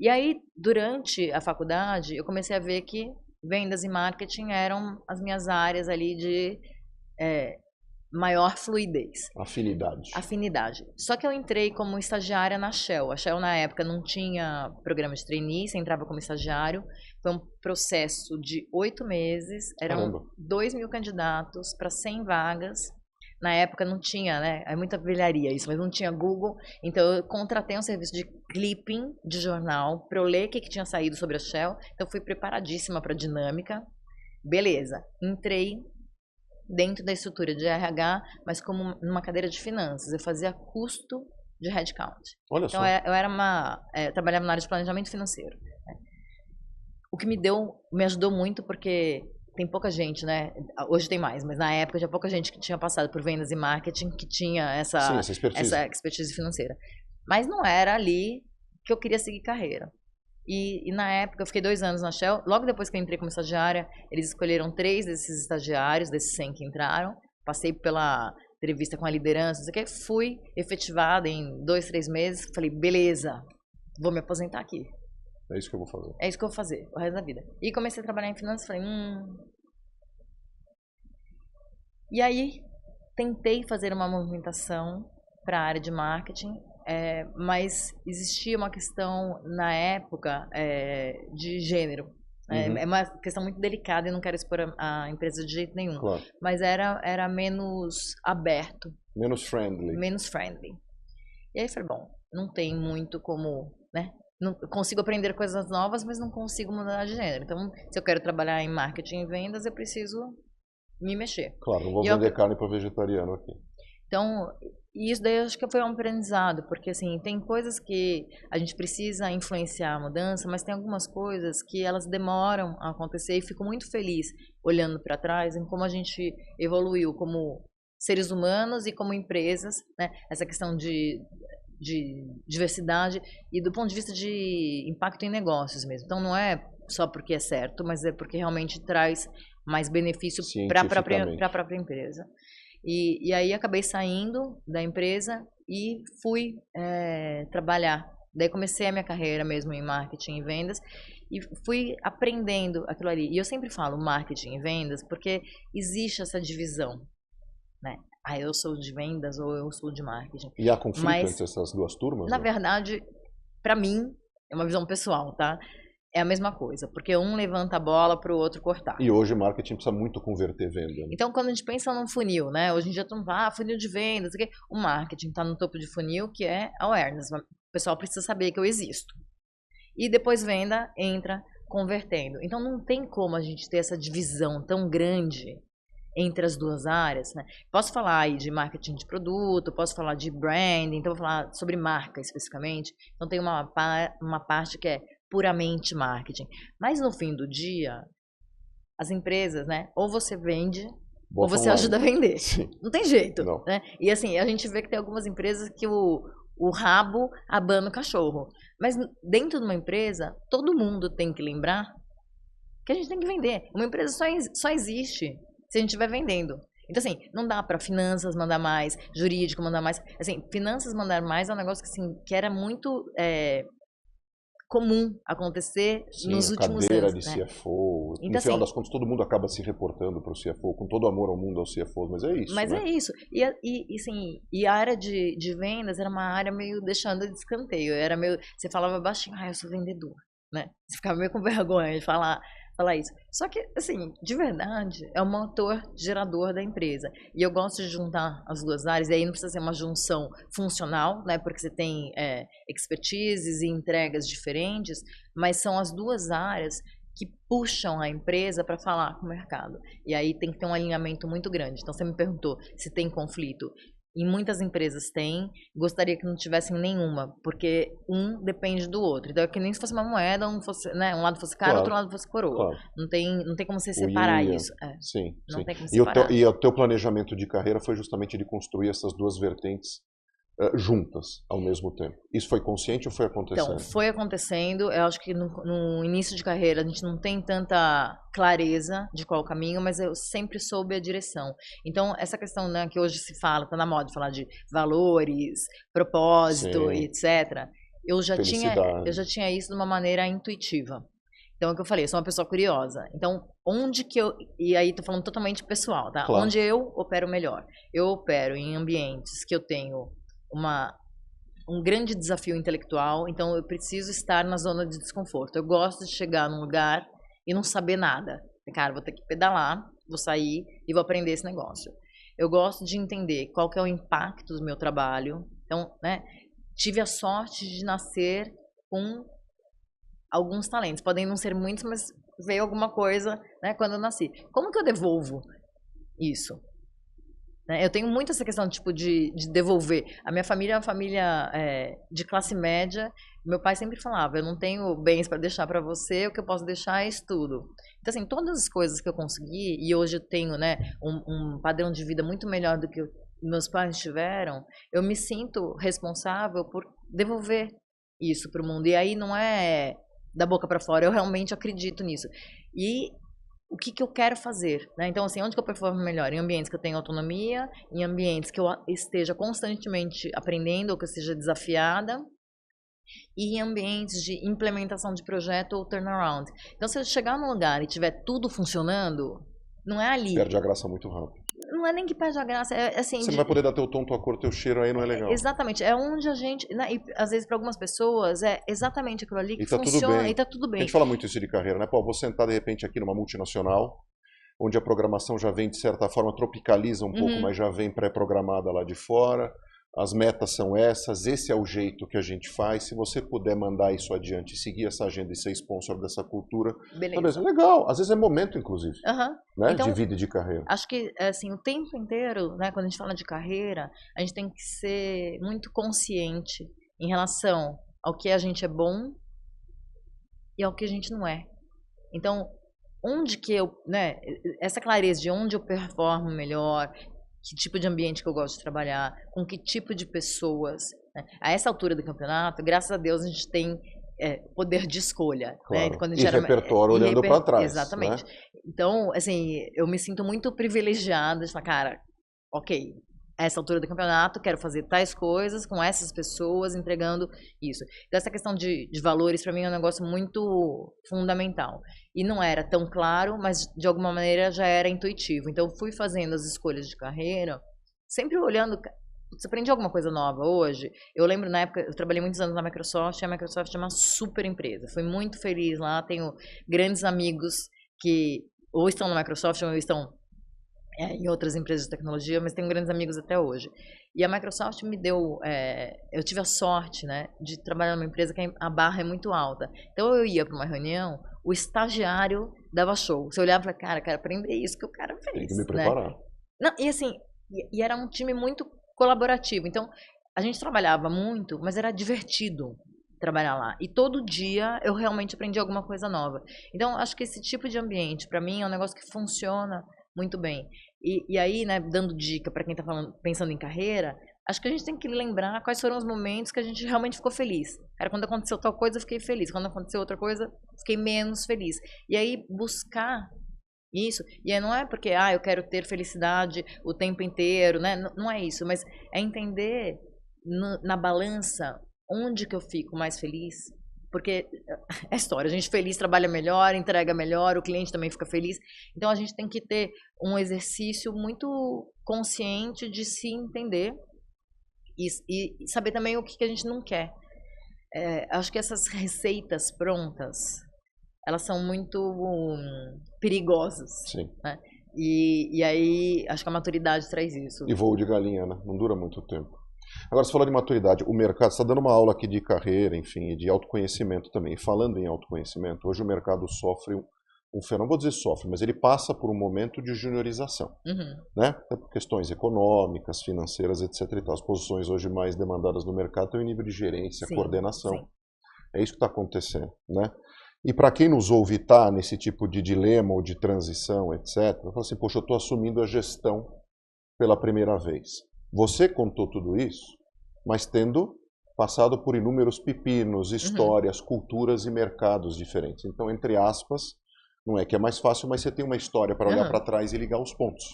E aí, durante a faculdade, eu comecei a ver que vendas e marketing eram as minhas áreas ali de maior fluidez. Afinidade. Só que eu entrei como estagiária na Shell. A Shell, na época, não tinha programa de trainee, você entrava como estagiário. Foi um processo de 8 meses, eram 2.000 candidatos para 100 vagas. Na época não tinha, né? É muita velharia isso, mas não tinha Google. Então eu contratei um serviço de clipping de jornal para eu ler o que tinha saído sobre a Shell. Então fui preparadíssima para a dinâmica. Beleza. Entrei dentro da estrutura de RH, mas como numa cadeira de finanças. Eu fazia custo de headcount. Olha então só. eu era trabalhava na área de planejamento financeiro. O que me ajudou muito porque tem pouca gente, né? Hoje tem mais, mas na época tinha pouca gente que tinha passado por vendas e marketing, que tinha essa expertise financeira. Mas não era ali que eu queria seguir carreira. E na época, eu fiquei 2 anos na Shell. Logo depois que eu entrei como estagiária, eles escolheram 3 desses estagiários, desses 100 que entraram. Passei pela entrevista com a liderança, não sei o que. Fui efetivada em 2, 3 meses. Falei, beleza, vou me aposentar aqui. É isso que eu vou fazer. É isso que eu vou fazer, o resto da vida. E comecei a trabalhar em finanças, falei, E aí, tentei fazer uma movimentação para a área de marketing, mas existia uma questão, na época, de gênero. É uma questão muito delicada e não quero expor a empresa de jeito nenhum. Claro. Mas era menos aberto. Menos friendly. E aí, falei, bom, não tem muito como, né? Não consigo aprender coisas novas, mas não consigo mudar de gênero. Então, se eu quero trabalhar em marketing e vendas, eu preciso me mexer. Claro, não vou vender carne para vegetariano aqui. Então, isso daí eu acho que foi um aprendizado, porque assim, tem coisas que a gente precisa influenciar a mudança, mas tem algumas coisas que elas demoram a acontecer e fico muito feliz olhando para trás em como a gente evoluiu como seres humanos e como empresas, né? Essa questão de diversidade e do ponto de vista de impacto em negócios mesmo. Então não é só porque é certo, mas é porque realmente traz mais benefício para a própria empresa. E aí acabei saindo da empresa e fui trabalhar. Daí comecei a minha carreira mesmo em marketing e vendas e fui aprendendo aquilo ali. E eu sempre falo marketing e vendas porque existe essa divisão, né? Eu sou de vendas ou eu sou de marketing. E há conflito entre essas duas turmas? Na verdade, para mim, é uma visão pessoal, tá? É a mesma coisa, porque um levanta a bola para o outro cortar. E hoje marketing precisa muito converter venda. Né? Então, quando a gente pensa num funil, né? Hoje em dia, todo mundo fala, funil de vendas. O marketing está no topo de funil, que é awareness. O pessoal precisa saber que eu existo. E depois venda entra convertendo. Então, não tem como a gente ter essa divisão tão grande entre as duas áreas, né? Posso falar aí de marketing de produto, posso falar de branding, então vou falar sobre marca especificamente. Então tem uma parte que é puramente marketing. Mas no fim do dia, as empresas, né? Ou você vende, ou você ajuda a vender. Sim. Não tem jeito, não. Né? E assim, a gente vê que tem algumas empresas que o o rabo abana o cachorro. Mas dentro de uma empresa, todo mundo tem que lembrar que a gente tem que vender. Uma empresa só existe se a gente estiver vendendo. Então, assim, não dá para finanças mandar mais, jurídico mandar mais. Assim, finanças mandar mais é um negócio que, assim, que era muito comum acontecer nos últimos cadeira anos. de CFO. Então, no final assim, das contas, todo mundo acaba se reportando para o CFO, com todo amor ao mundo ao CFO, mas é isso. Mas né? é isso. E a área de vendas era uma área meio deixando de escanteio. Era meio, você falava baixinho, eu sou vendedor. Né? Você ficava meio com vergonha de falar isso. Só que, assim, de verdade, é o motor gerador da empresa. E eu gosto de juntar as duas áreas, e aí não precisa ser uma junção funcional, né? Porque você tem expertises e entregas diferentes, mas são as duas áreas que puxam a empresa para falar com o mercado. E aí tem que ter um alinhamento muito grande. Então, você me perguntou se tem conflito. Em muitas empresas tem, gostaria que não tivessem nenhuma, porque um depende do outro. Então é que nem se fosse uma moeda, um lado fosse caro, outro lado fosse coroa. Claro. Não tem como você separar isso. Sim, não sim. tem como separar. E o teu planejamento de carreira foi justamente de construir essas duas vertentes juntas ao mesmo tempo. Isso foi consciente ou foi acontecendo? Então, foi acontecendo. Eu acho que no início de carreira a gente não tem tanta clareza de qual o caminho, mas eu sempre soube a direção. Então, essa questão, né, que hoje se fala, tá na moda falar de valores, propósito, etc. Eu já tinha isso de uma maneira intuitiva. Então, é o que eu falei, eu sou uma pessoa curiosa. Então, onde que eu... E aí, tô falando totalmente pessoal, tá? Claro. Onde eu opero melhor? Eu opero em ambientes que eu tenho um grande desafio intelectual, então eu preciso estar na zona de desconforto. Eu gosto de chegar num lugar e não saber nada. Cara, vou ter que pedalar, vou sair e vou aprender esse negócio. Eu gosto de entender qual que é o impacto do meu trabalho. Então, né, tive a sorte de nascer com alguns talentos. Podem não ser muitos, mas veio alguma coisa, né, quando eu nasci. Como que eu devolvo isso? Eu tenho muito essa questão tipo, de devolver. A minha família é uma família de classe média. Meu pai sempre falava, eu não tenho bens para deixar para você, o que eu posso deixar é estudo. Então, assim, todas as coisas que eu consegui, e hoje eu tenho, né, um padrão de vida muito melhor do que meus pais tiveram, eu me sinto responsável por devolver isso para o mundo. E aí não é da boca para fora, eu realmente acredito nisso. E o que eu quero fazer, né? Então, assim, onde que eu performo melhor? Em ambientes que eu tenho autonomia, em ambientes que eu esteja constantemente aprendendo ou que eu seja desafiada, e em ambientes de implementação de projeto ou turnaround. Então, se eu chegar num lugar e tiver tudo funcionando, não é ali. Perde a graça muito rápido. Não é nem que perde a graça, é assim... Você não vai poder dar teu tom, tua cor, teu cheiro, aí não é legal. Exatamente, é onde a gente... Né, e às vezes para algumas pessoas é exatamente aquilo ali que funciona e tá tudo bem. A gente fala muito isso de carreira, né? Pô, vou sentar de repente aqui numa multinacional, onde a programação já vem de certa forma, tropicaliza um pouco, mas já vem pré-programada lá de fora. As metas são essas, esse é o jeito que a gente faz. Se você puder mandar isso adiante, seguir essa agenda e ser sponsor dessa cultura, beleza, legal. Às vezes é momento, inclusive, né? Então, de vida e de carreira. Acho que assim, o tempo inteiro, né, quando a gente fala de carreira, a gente tem que ser muito consciente em relação ao que a gente é bom e ao que a gente não é. Então, onde que eu, né, essa clareza de onde eu performo melhor, que tipo de ambiente que eu gosto de trabalhar, com que tipo de pessoas. Né? A essa altura do campeonato, graças a Deus, a gente tem poder de escolha. Claro. Né? Quando a gente repertório olhando para trás. Exatamente. Né? Então, assim, eu me sinto muito privilegiada de falar, cara, ok, a essa altura do campeonato, quero fazer tais coisas com essas pessoas, entregando isso. Então, essa questão de valores, para mim, é um negócio muito fundamental. E não era tão claro, mas de alguma maneira já era intuitivo. Então, eu fui fazendo as escolhas de carreira, sempre olhando... Você aprende alguma coisa nova hoje? Eu lembro, na época, eu trabalhei muitos anos na Microsoft, e a Microsoft é uma super empresa. Fui muito feliz lá, tenho grandes amigos que ou estão na Microsoft ou estão em outras empresas de tecnologia, mas tenho grandes amigos até hoje. E a Microsoft me deu... eu tive a sorte, né, de trabalhar numa empresa que a barra é muito alta. Então, eu ia para uma reunião, o estagiário dava show. Você olhava e falava, cara, quero aprender isso que o cara fez. Tem que me preparar. Né? Não, e assim, e era um time muito colaborativo. Então, a gente trabalhava muito, mas era divertido trabalhar lá. E todo dia eu realmente aprendi alguma coisa nova. Então, acho que esse tipo de ambiente, para mim, é um negócio que funciona muito bem. E aí, né, dando dica para quem está pensando em carreira, acho que a gente tem que lembrar quais foram os momentos que a gente realmente ficou feliz. Cara, quando aconteceu tal coisa, eu fiquei feliz. Quando aconteceu outra coisa, fiquei menos feliz. E aí, buscar isso. E aí não é porque, eu quero ter felicidade o tempo inteiro, né? Não é isso. Mas é entender na balança onde que eu fico mais feliz. Porque é história, a gente feliz trabalha melhor, entrega melhor, o cliente também fica feliz. Então a gente tem que ter um exercício muito consciente de se entender e saber também o que a gente não quer. Acho que essas receitas prontas, elas são muito perigosas. Sim. Né? E aí acho que a maturidade traz isso. E voo de galinha, né? Não dura muito tempo. Agora, você falou de maturidade. O mercado, você está dando uma aula aqui de carreira, enfim, e de autoconhecimento também. Falando em autoconhecimento, hoje o mercado sofre um fenômeno, não vou dizer sofre, mas ele passa por um momento de juniorização. Né? Questões econômicas, financeiras, etc. E tal. As posições hoje mais demandadas no mercado estão em nível de gerência, sim, coordenação. Sim. É isso que está acontecendo. Né? E para quem nos ouve está nesse tipo de dilema ou de transição, etc., eu falo assim, poxa, eu estou assumindo a gestão pela primeira vez. Você contou tudo isso, mas tendo passado por inúmeros pepinos, histórias, culturas e mercados diferentes. Então, entre aspas, não é que é mais fácil, mas você tem uma história para olhar para trás e ligar os pontos.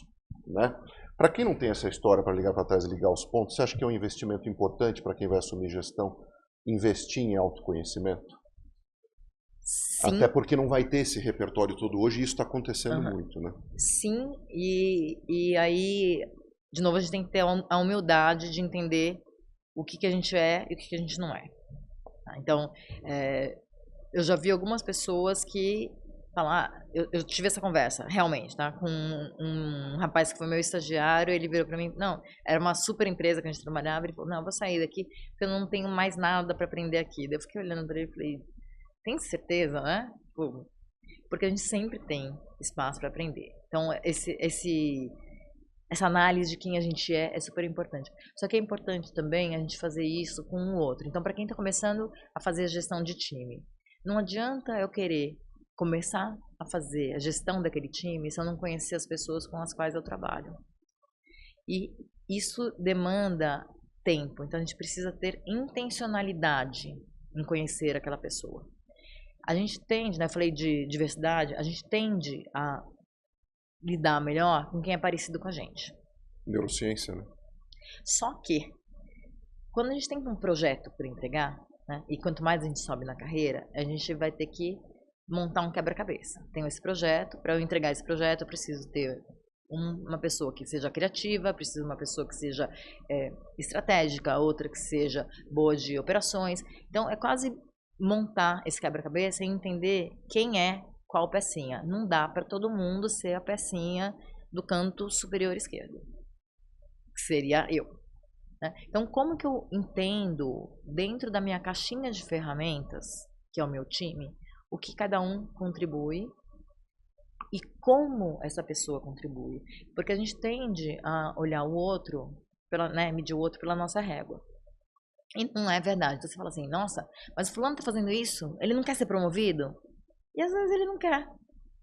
Né? Para quem não tem essa história para ligar para trás e ligar os pontos, você acha que é um investimento importante para quem vai assumir gestão, investir em autoconhecimento? Sim. Até porque não vai ter esse repertório todo hoje e isso está acontecendo muito. Né? Sim, e aí... De novo, a gente tem que ter a humildade de entender o que a gente é e o que a gente não é. Então, eu já vi algumas pessoas que falam... eu tive essa conversa, realmente, tá? Com um rapaz que foi meu estagiário, ele virou pra mim... Não, era uma super empresa que a gente trabalhava, ele falou, não, eu vou sair daqui porque eu não tenho mais nada pra aprender aqui. Daí eu fiquei olhando pra ele e falei, tem certeza, né? Porque a gente sempre tem espaço pra aprender. Então, essa análise de quem a gente é super importante. Só que é importante também a gente fazer isso com o outro. Então, para quem está começando a fazer a gestão de time, não adianta eu querer começar a fazer a gestão daquele time se eu não conhecer as pessoas com as quais eu trabalho. E isso demanda tempo. Então, a gente precisa ter intencionalidade em conhecer aquela pessoa. A gente tende, né, eu falei de diversidade, a gente tende a lidar melhor com quem é parecido com a gente. Neurociência, né? Só que, quando a gente tem um projeto para entregar, né, e quanto mais a gente sobe na carreira, a gente vai ter que montar um quebra-cabeça. Tenho esse projeto, para eu entregar esse projeto, eu preciso ter uma pessoa que seja criativa, preciso de uma pessoa que seja estratégica, outra que seja boa de operações. Então, é quase montar esse quebra-cabeça e entender quem é qual pecinha. Não dá para todo mundo ser a pecinha do canto superior esquerdo, que seria eu. Né? Então, como que eu entendo, dentro da minha caixinha de ferramentas, que é o meu time, o que cada um contribui e como essa pessoa contribui? Porque a gente tende a olhar o outro, medir o outro pela nossa régua. E não é verdade. Então, você fala assim, nossa, mas o fulano está fazendo isso? Ele não quer ser promovido? E às vezes ele não quer.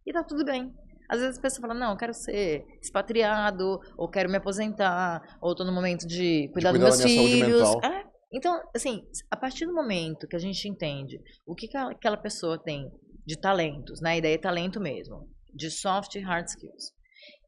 E tá tudo bem. Às vezes a pessoa fala, não, eu quero ser expatriado, ou quero me aposentar, ou tô no momento de cuidar dos meus filhos. Então, assim, a partir do momento que a gente entende o que aquela pessoa tem de talentos, né? E daí é talento mesmo, de soft e hard skills.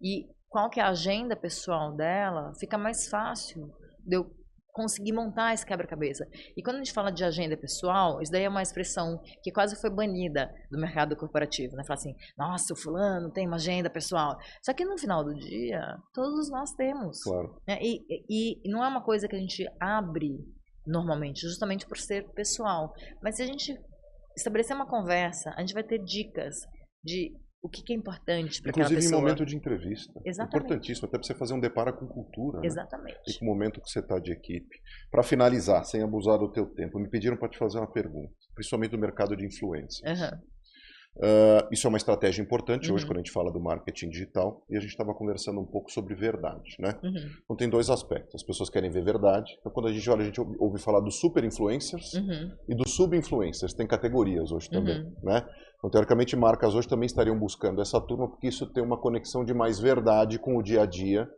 E qual que é a agenda pessoal dela, fica mais fácil de eu conseguir montar esse quebra-cabeça. E quando a gente fala de agenda pessoal, isso daí é uma expressão que quase foi banida do mercado corporativo, né? Falar assim, nossa, o fulano tem uma agenda pessoal. Só que no final do dia, todos nós temos. Claro. Né? E não é uma coisa que a gente abre normalmente, justamente por ser pessoal. Mas se a gente estabelecer uma conversa, a gente vai ter dicas de o que é importante para aquela pessoa. Inclusive em momento de entrevista. Exatamente. Importantíssimo, até para você fazer um deparo com cultura. Exatamente. Né? E com o momento que você está de equipe. Para finalizar, sem abusar do teu tempo, me pediram para te fazer uma pergunta, principalmente do mercado de influências. Isso é uma estratégia importante hoje quando a gente fala do marketing digital, e a gente estava conversando um pouco sobre verdade, né? Então tem dois aspectos, as pessoas querem ver verdade, então quando a gente olha, a gente ouve falar dos super influencers e dos sub-influencers, tem categorias hoje também, né? Então teoricamente marcas hoje também estariam buscando essa turma, porque isso tem uma conexão de mais verdade com o dia a dia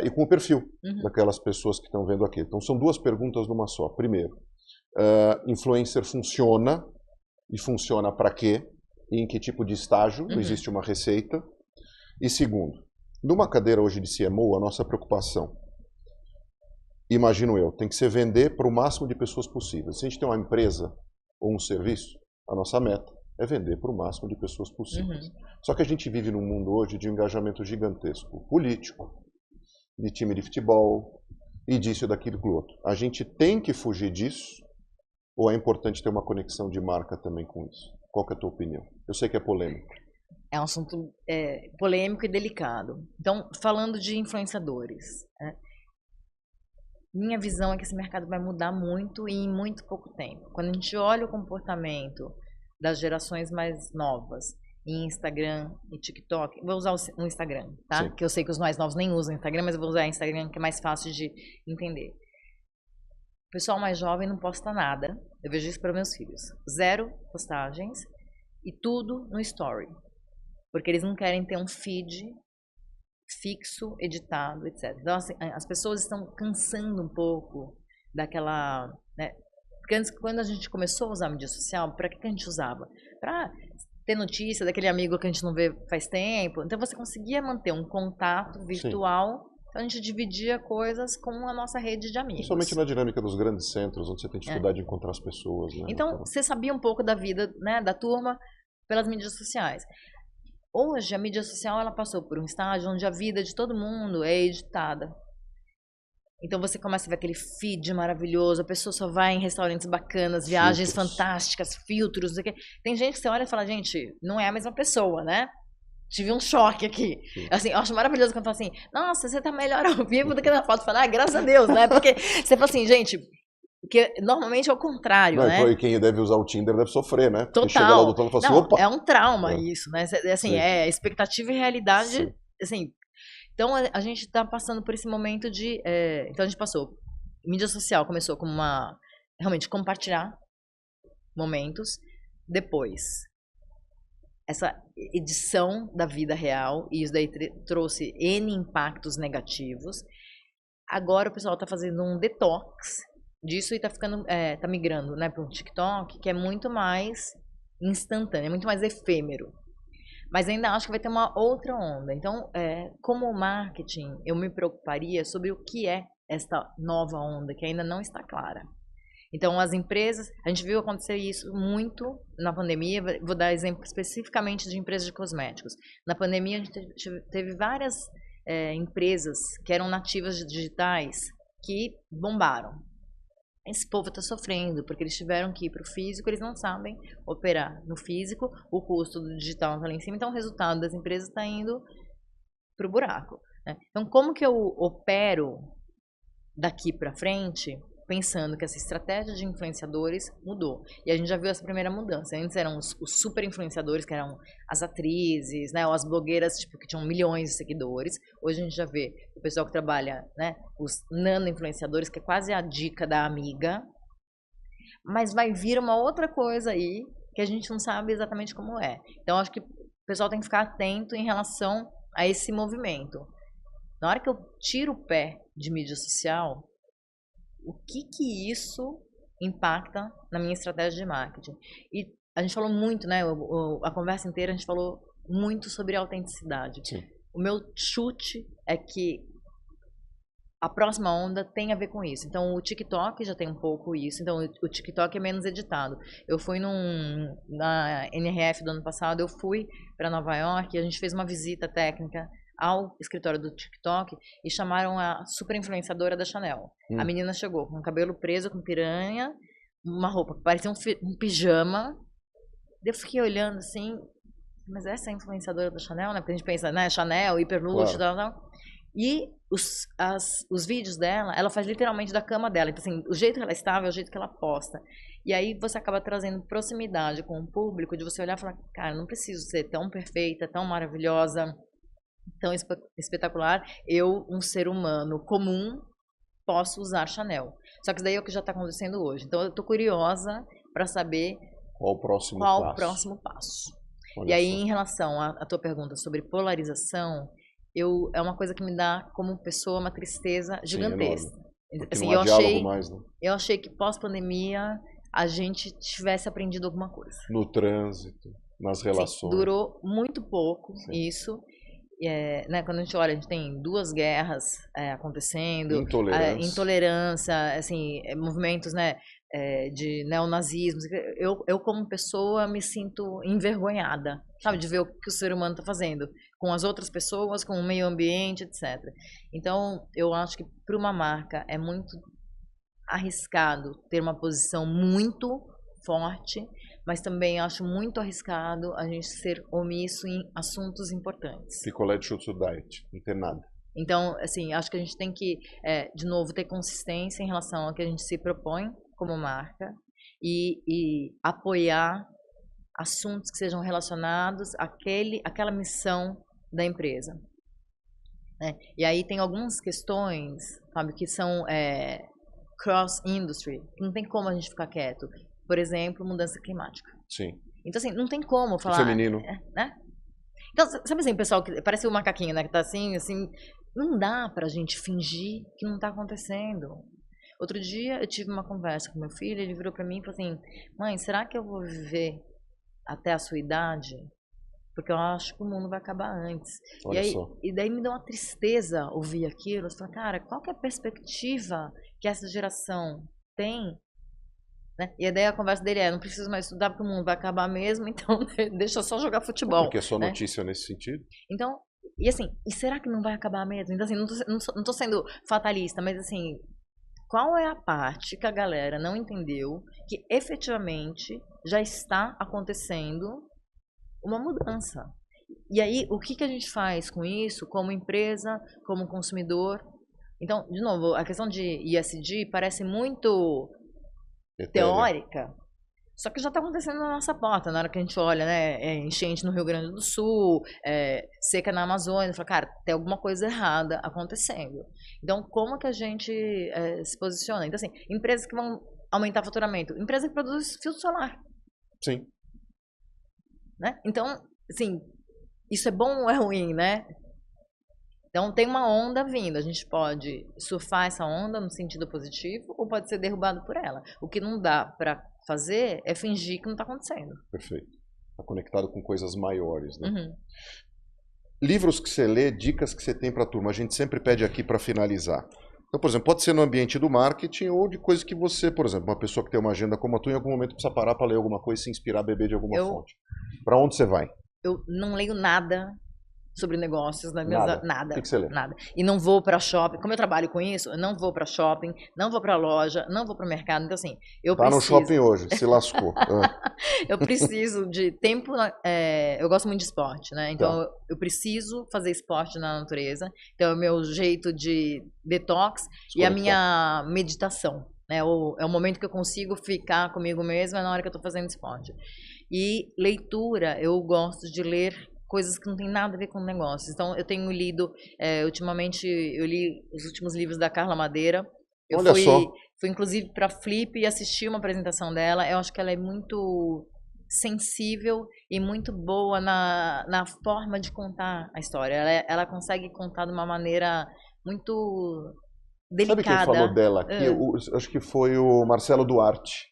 e com o perfil daquelas pessoas que estão vendo aqui. Então, são duas perguntas numa só. Primeiro, influencer funciona? E funciona para quê? E em que tipo de estágio? Existe uma receita? E segundo, numa cadeira hoje de CMO, a nossa preocupação, imagino eu, tem que ser vender para o máximo de pessoas possíveis. Se a gente tem uma empresa ou um serviço, a nossa meta é vender para o máximo de pessoas possíveis. Só que a gente vive num mundo hoje de um engajamento gigantesco, político, de time de futebol, e disso e daquilo e outro. A gente tem que fugir disso, ou é importante ter uma conexão de marca também com isso? Qual que é a tua opinião? Eu sei que é polêmico. É um assunto polêmico e delicado. Então, falando de influenciadores, minha visão é que esse mercado vai mudar muito e em muito pouco tempo. Quando a gente olha o comportamento das gerações mais novas em Instagram e TikTok, vou usar o Instagram, tá? Sim. Que eu sei que os mais novos nem usam Instagram, mas eu vou usar o Instagram, que é mais fácil de entender. O pessoal mais jovem não posta nada. Eu vejo isso para meus filhos. 0 postagens e tudo no story. Porque eles não querem ter um feed fixo, editado, etc. Então, assim, as pessoas estão cansando um pouco daquela... Né? Porque antes, quando a gente começou a usar a mídia social, para que a gente usava? Para ter notícia daquele amigo que a gente não vê faz tempo. Então, você conseguia manter um contato virtual. Sim. Então, a gente dividia coisas com a nossa rede de amigos. Principalmente na dinâmica dos grandes centros, onde você tem dificuldade de encontrar as pessoas. Né? Então, você sabia um pouco da vida, né, da turma pelas mídias sociais. Hoje, a mídia social ela passou por um estágio onde a vida de todo mundo é editada. Então, você começa a ver aquele feed maravilhoso, a pessoa só vai em restaurantes bacanas, viagens fantásticas, filtros, não sei o quê. Tem gente que você olha e fala, gente, não é a mesma pessoa, né? Tive um choque aqui. Assim, eu acho maravilhoso quando fala assim, nossa, você tá melhor ao vivo do que na foto. Fala, graças a Deus, né? Porque você fala assim, gente... Porque normalmente é o contrário, não, né? E quem deve usar o Tinder deve sofrer, né? Porque total. Chega lá do outro lado e fala assim, opa! É um trauma isso, né? Assim, Sim. é expectativa e realidade, Sim. assim... Então, a gente está passando por esse momento de... então, a gente passou... Mídia social começou como realmente, compartilhar momentos. Depois, essa edição da vida real. E isso daí trouxe N impactos negativos. Agora, o pessoal está fazendo um detox disso e tá migrando, né, para um TikTok, que é muito mais instantâneo, é muito mais efêmero. Mas ainda acho que vai ter uma outra onda. Então, como marketing, eu me preocuparia sobre o que é esta nova onda, que ainda não está clara. Então, as empresas... A gente viu acontecer isso muito na pandemia. Vou dar exemplo especificamente de empresas de cosméticos. Na pandemia, a gente teve várias empresas que eram nativas digitais que bombaram. Esse povo está sofrendo, porque eles tiveram que ir para o físico, eles não sabem operar no físico, o custo do digital está lá em cima, então o resultado das empresas está indo para o buraco. Né? Então, como que eu opero daqui para frente, pensando que essa estratégia de influenciadores mudou? E a gente já viu essa primeira mudança. Antes eram os super influenciadores, que eram as atrizes, né, ou as blogueiras tipo, que tinham milhões de seguidores. Hoje a gente já vê o pessoal que trabalha, né, os nano-influenciadores, que é quase a dica da amiga. Mas vai vir uma outra coisa aí, que a gente não sabe exatamente como é. Então, acho que o pessoal tem que ficar atento em relação a esse movimento. Na hora que eu tiro o pé de mídia social, o que isso impacta na minha estratégia de marketing? E a gente falou muito, né? A conversa inteira a gente falou muito sobre autenticidade. Sim. O meu chute é que a próxima onda tem a ver com isso. Então, o TikTok já tem um pouco isso. Então, o TikTok é menos editado. Eu fui na NRF do ano passado, eu fui para Nova York e a gente fez uma visita técnica ao escritório do TikTok e chamaram a super influenciadora da Chanel. A menina chegou com o cabelo preso, com piranha, uma roupa que parecia um pijama. Eu fiquei olhando assim, mas essa é a influenciadora da Chanel, né? Porque a gente pensa, né, Chanel, hiperluxo, claro. tal. E os vídeos dela, ela faz literalmente da cama dela. Então, assim, o jeito que ela estava é o jeito que ela posta. E aí você acaba trazendo proximidade com o público, de você olhar e falar, cara, não preciso ser tão perfeita, tão maravilhosa, tão espetacular. Eu, um ser humano comum, posso usar Chanel. Só que isso daí é o que já está acontecendo hoje. Então, eu estou curiosa para saber qual o próximo passo. Olha, e aí, só. em relação à tua pergunta sobre polarização, é uma coisa que me dá, como pessoa, uma tristeza gigantesca. Assim, não há diálogo mais, né? Eu achei que pós-pandemia a gente tivesse aprendido alguma coisa. No trânsito, nas relações. Sim, durou muito pouco isso. Né, quando a gente olha, a gente tem 2 guerras acontecendo, intolerância, assim, movimentos, né, de neonazismo. Eu, como pessoa, me sinto envergonhada, sabe, de ver o que o ser humano está fazendo com as outras pessoas, com o meio ambiente, etc. Então, eu acho que para uma marca é muito arriscado ter uma posição muito forte, mas também acho muito arriscado a gente ser omisso em assuntos importantes. Picolé de Schutz Diet, não tem nada. Então, assim, acho que a gente tem que, de novo, ter consistência em relação ao que a gente se propõe como marca e apoiar assuntos que sejam relacionados àquela missão da empresa. Né? E aí tem algumas questões, sabe, que são cross-industry, que não tem como a gente ficar quieto. Por exemplo, mudança climática. Sim. Então, assim, não tem como falar... Feminino. Né? Então, sabe assim, o pessoal que parece o macaquinho, né? Que tá assim, não dá pra gente fingir que não tá acontecendo. Outro dia, eu tive uma conversa com meu filho, ele virou pra mim e falou assim, mãe, será que eu vou viver até a sua idade? Porque eu acho que o mundo vai acabar antes. E daí me deu uma tristeza ouvir aquilo. Eu falei, cara, qual que é a perspectiva que essa geração tem? Né? E daí a conversa dele não preciso mais estudar porque o mundo vai acabar mesmo, então deixa eu só jogar futebol. Porque é só notícia nesse sentido. Então, e assim, e será que não vai acabar mesmo? Então, assim, não tô sendo fatalista, mas assim, qual é a parte que a galera não entendeu que efetivamente já está acontecendo uma mudança? E aí, o que a gente faz com isso, como empresa, como consumidor? Então, de novo, a questão de ESG parece muito teórica, só que já está acontecendo na nossa porta, na hora que a gente olha, né, enchente no Rio Grande do Sul, seca na Amazônia, fala, cara, tem alguma coisa errada acontecendo. Então, como que a gente se posiciona? Então, assim, empresas que vão aumentar faturamento, empresa que produz filtro solar. Sim. Né? Então, assim, isso é bom ou é ruim, né? Então, tem uma onda vindo. A gente pode surfar essa onda no sentido positivo ou pode ser derrubado por ela. O que não dá para fazer é fingir que não está acontecendo. Perfeito. Está conectado com coisas maiores, né? Uhum. Livros que você lê, dicas que você tem para a turma. A gente sempre pede aqui para finalizar. Então, por exemplo, pode ser no ambiente do marketing ou de coisa que você, por exemplo, uma pessoa que tem uma agenda como a tua, em algum momento precisa parar para ler alguma coisa e se inspirar, beber de alguma fonte. Para onde você vai? Eu não leio nada sobre negócios, nada. O que você lê? Nada. E não vou para shopping. Como eu trabalho com isso, eu não vou para shopping, não vou para loja, não vou para mercado. Então, assim, eu preciso... no shopping hoje, se lascou. Eu preciso de tempo... eu gosto muito de esporte, né? Então, eu preciso fazer esporte na natureza. Então, é o meu jeito de detox e a minha meditação. Né? É o momento que eu consigo ficar comigo mesma na hora que eu estou fazendo esporte. E leitura, eu gosto de ler coisas que não tem nada a ver com negócios. Então, eu tenho lido, ultimamente, eu li os últimos livros da Carla Madeira. Eu fui inclusive para a Flip e assisti uma apresentação dela. Eu acho que ela é muito sensível e muito boa na forma de contar a história. Ela consegue contar de uma maneira muito delicada. Sabe quem falou dela aqui? Acho que foi o Marcelo Duarte,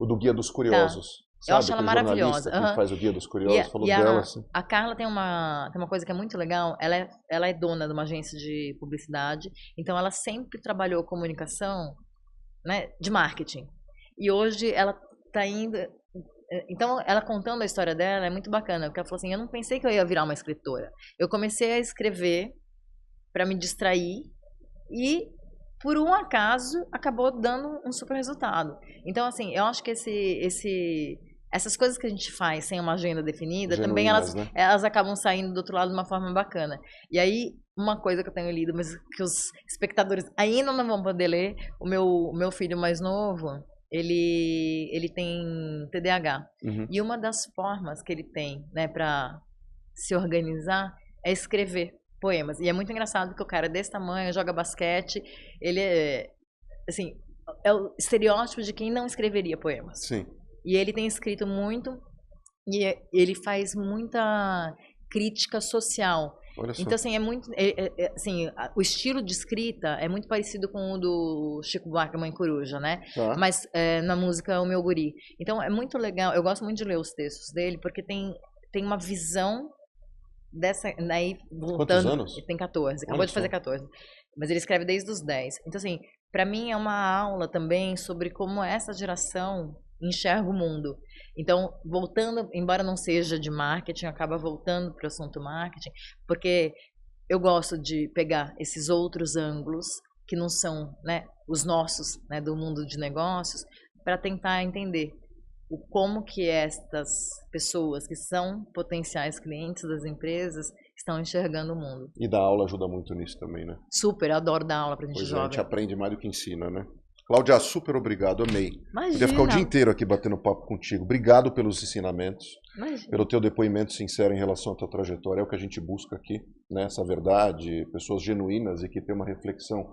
o do Guia dos Curiosos. Tá. Eu acho ela maravilhosa. Que faz o Guia dos Curiosos, falou dela assim. A Carla tem uma coisa que é muito legal, ela é dona de uma agência de publicidade, então ela sempre trabalhou comunicação, né, de marketing. E hoje ela está indo... Então, ela contando a história dela é muito bacana, porque ela falou assim, eu não pensei que eu ia virar uma escritora. Eu comecei a escrever para me distrair e... por um acaso, acabou dando um super resultado. Então, assim, eu acho que essas coisas que a gente faz sem uma agenda definida, também elas acabam saindo do outro lado de uma forma bacana. E aí, uma coisa que eu tenho lido, mas que os espectadores ainda não vão poder ler, o meu filho mais novo, ele tem TDAH. Uhum. E uma das formas que ele tem, né, para se organizar é escrever poemas. E é muito engraçado porque o cara é desse tamanho, joga basquete, ele assim, é o estereótipo de quem não escreveria poemas. Sim. E ele tem escrito muito e ele faz muita crítica social. Olha só. Então, assim, assim, o estilo de escrita é muito parecido com o do Chico Buarque, Mãe Coruja, né? Tá. Mas na música O Meu Guri. Então, é muito legal. Eu gosto muito de ler os textos dele, porque tem uma visão dessa... Daí, voltando, Quantos anos? Ele tem 14, acabou Olha de fazer só. 14. Mas ele escreve desde os 10. Então, assim, para mim é uma aula também sobre como essa geração enxerga o mundo. Então, voltando, embora não seja de marketing, acaba voltando para o assunto marketing, porque eu gosto de pegar esses outros ângulos que não são, né, os nossos, né, do mundo de negócios, para tentar entender como que estas pessoas que são potenciais clientes das empresas estão enxergando o mundo. E dar aula ajuda muito nisso também, né? Super, eu adoro dar aula pra gente Pois é, jovem. a gente aprende mais do que ensina, né? Cláudia, super obrigado, amei. Imagina. Podia ficar o dia inteiro aqui batendo papo contigo. Obrigado pelos ensinamentos, Imagina. pelo teu depoimento sincero em relação à tua trajetória. É o que a gente busca aqui, né? Essa verdade, pessoas genuínas e que têm uma reflexão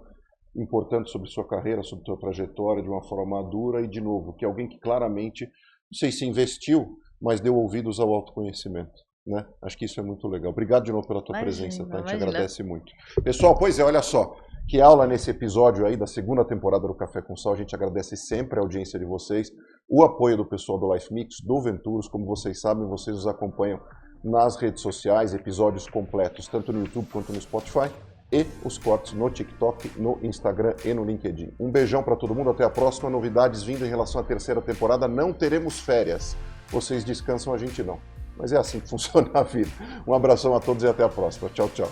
importante sobre sua carreira, sobre tua trajetória de uma forma madura e, de novo, que é alguém que claramente, não sei se investiu, mas deu ouvidos ao autoconhecimento. Né? Acho que isso é muito legal. Obrigado de novo pela tua presença, tá? A gente agradece muito. Pessoal, pois é, olha só, que aula nesse episódio aí da segunda temporada do Café com Sal. A gente agradece sempre a audiência de vocês, o apoio do pessoal do Life Mix, do Venturos. Como vocês sabem, vocês nos acompanham nas redes sociais, episódios completos, tanto no YouTube quanto no Spotify, e os cortes no TikTok, no Instagram e no LinkedIn. Um beijão para todo mundo, até a próxima. Novidades vindo em relação à terceira temporada. Não teremos férias. Vocês descansam, a gente não. Mas é assim que funciona a vida. Um abração a todos e até a próxima. Tchau, tchau.